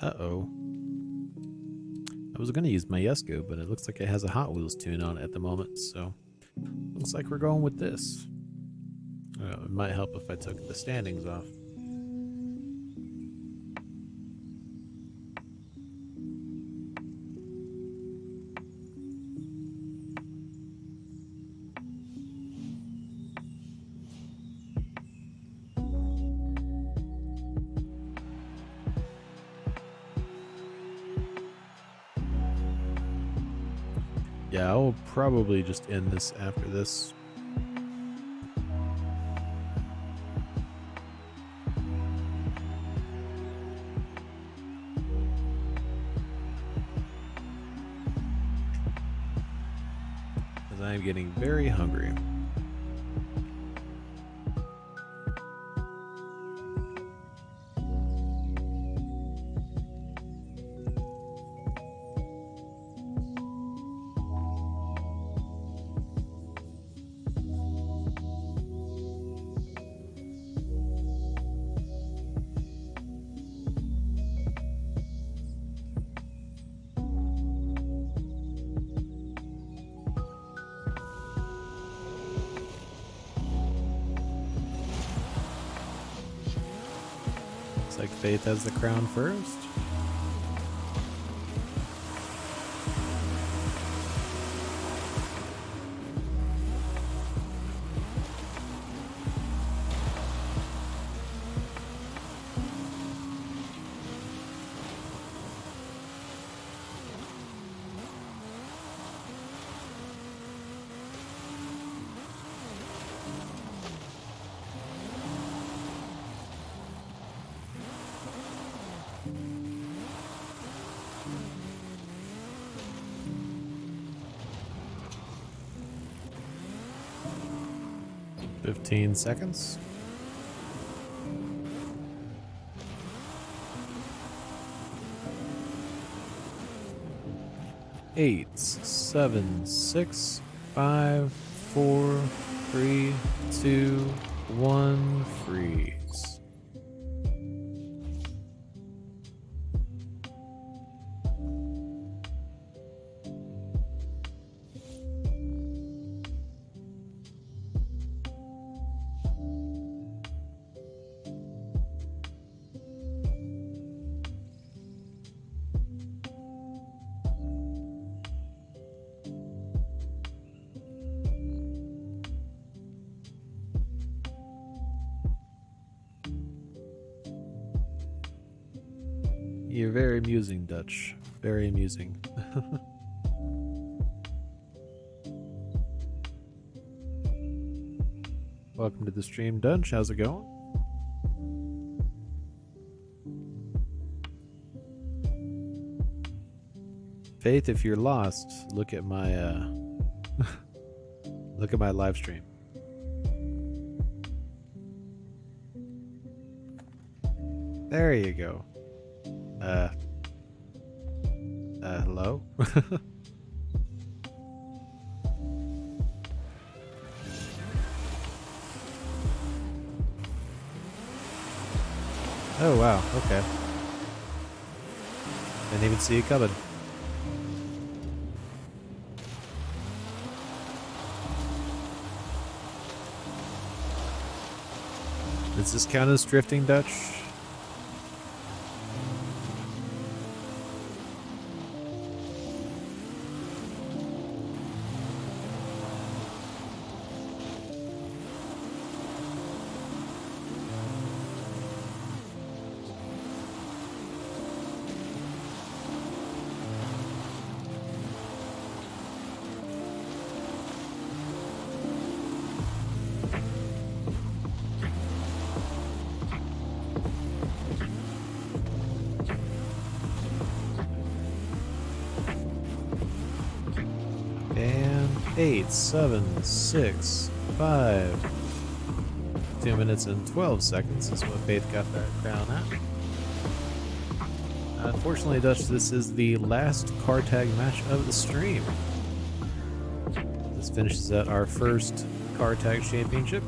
Uh-oh. I was going to use my Yesco, but it looks like it has a Hot Wheels tune on it at the moment, so looks like we're going with this. It might help if I took the standings off. Yeah, I'll probably just end this after this. Because I am getting very hungry. Looks like Faith has the crown first. Fifteen seconds. Eight, 7, 6, 5, 4, 3, 2, 1, freeze. You're very amusing, Dutch. Very amusing. Welcome to the stream, Dutch. How's it going? Faith, if you're lost, look at my look at my live stream. There you go. Hello? Oh, wow. Okay. Didn't even see it coming. Does this count as drifting, Dutch? And 8, 7, 6, 5. 2 minutes and 12 seconds is what Faith got that crown at. Unfortunately, Dutch, this is the last car tag match of the stream. This finishes out our first car tag championship.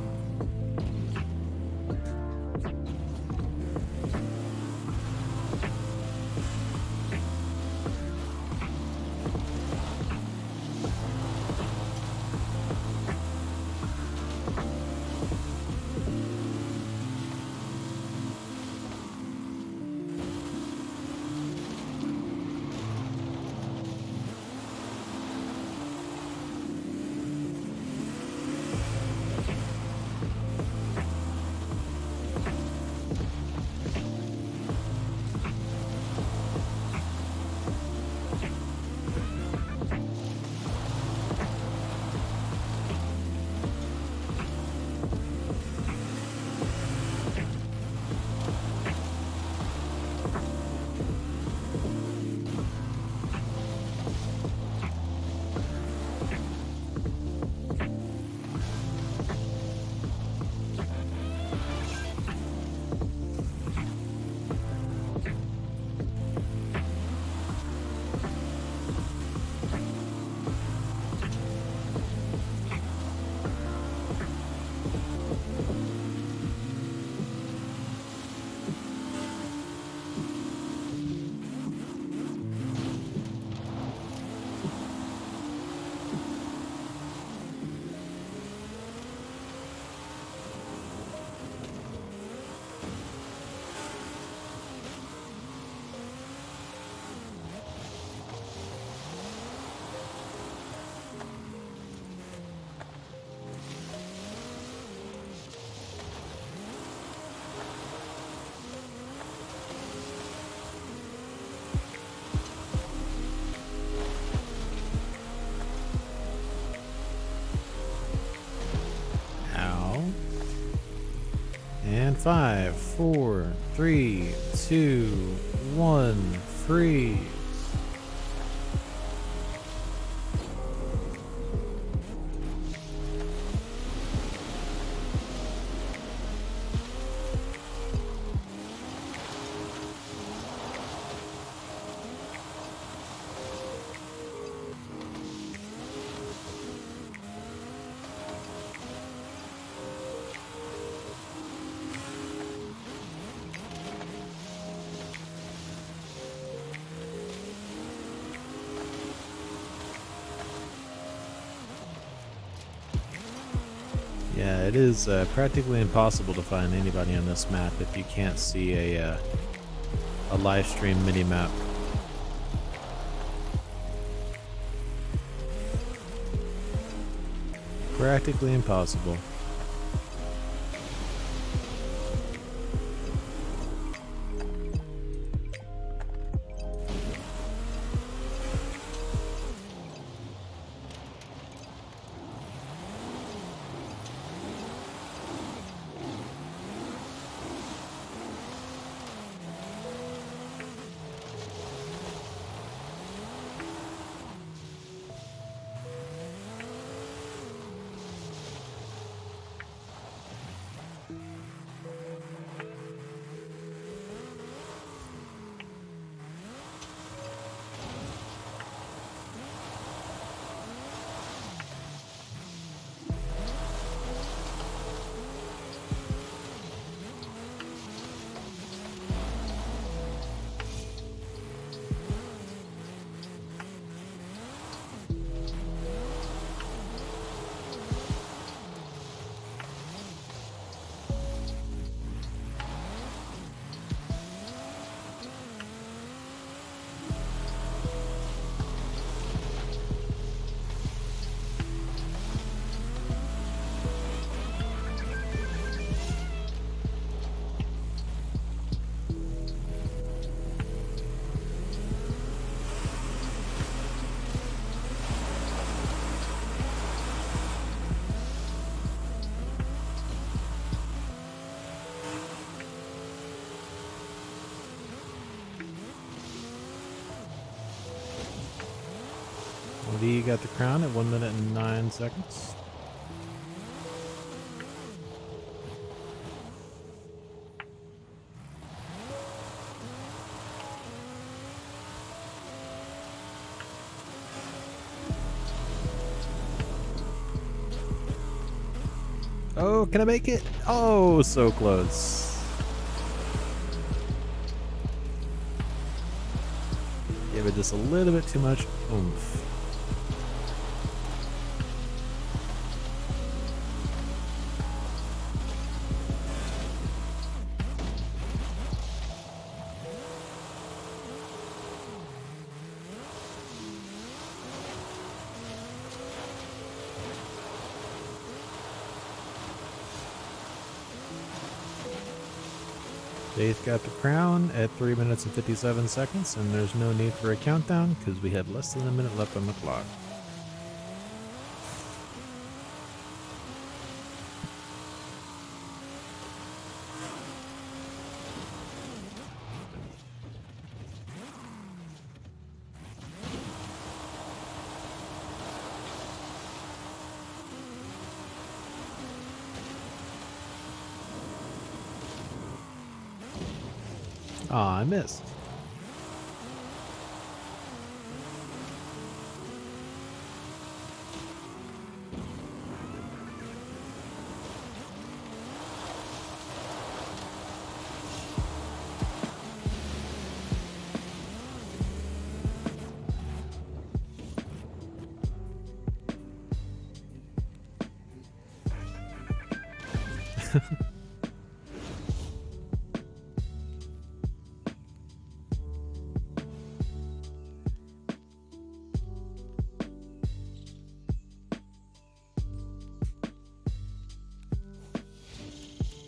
And 5, 4, 3, 2, 1, freeze. Yeah, it is practically impossible to find anybody on this map if you can't see a live stream mini map. Practically impossible. V got the crown at 1 minute and 9 seconds. Oh, can I make it? Oh, so close. Give it just a little bit too much oomph. Faith got the crown at 3 minutes and 57 seconds, and there's no need for a countdown because we have less than a minute left on the clock. Aw, I missed.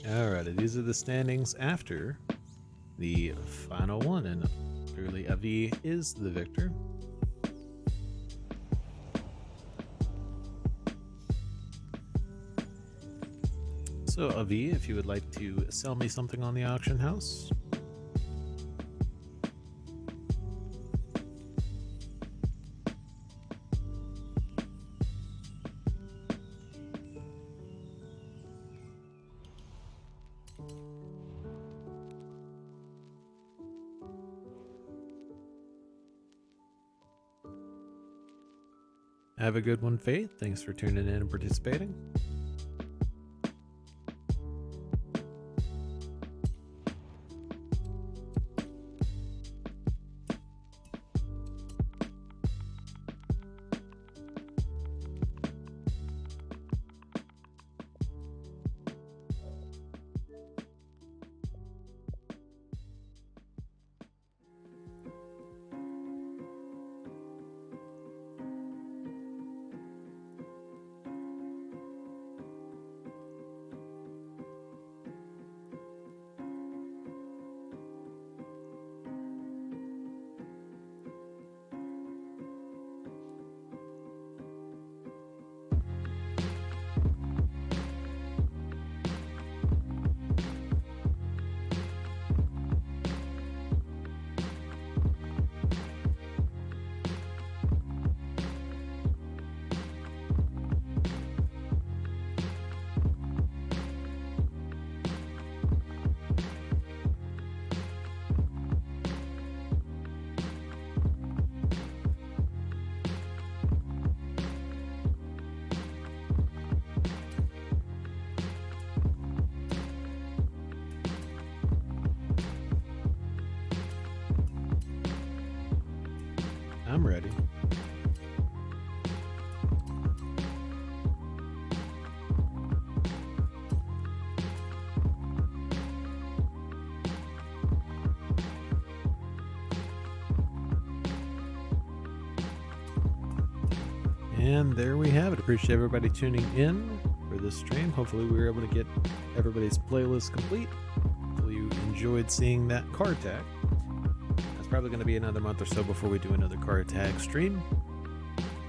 Alrighty, these are the standings after the final one, and clearly Avi is the victor. So, Avi, if you would like to sell me something on the auction house. Have a good one, Faith. Thanks for tuning in and participating. I'm ready. And there we have it. Appreciate everybody tuning in for this stream. Hopefully we were able to get everybody's playlist complete. Hopefully you enjoyed seeing that car tag. That's probably going to be another month or so before we do another car tag stream.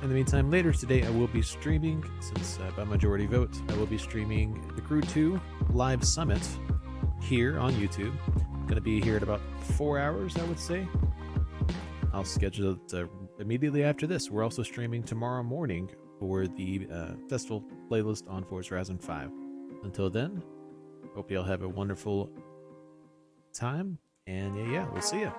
In the meantime, later today I will be streaming, since by majority vote, I will be streaming the Crew 2 Live Summit here on YouTube. It's going to be here at about 4 hours, I would say. I'll schedule it immediately after this. We're also streaming tomorrow morning for the festival playlist on Forza Horizon 5. Until then, hope y'all have a wonderful time, and yeah, we'll see you.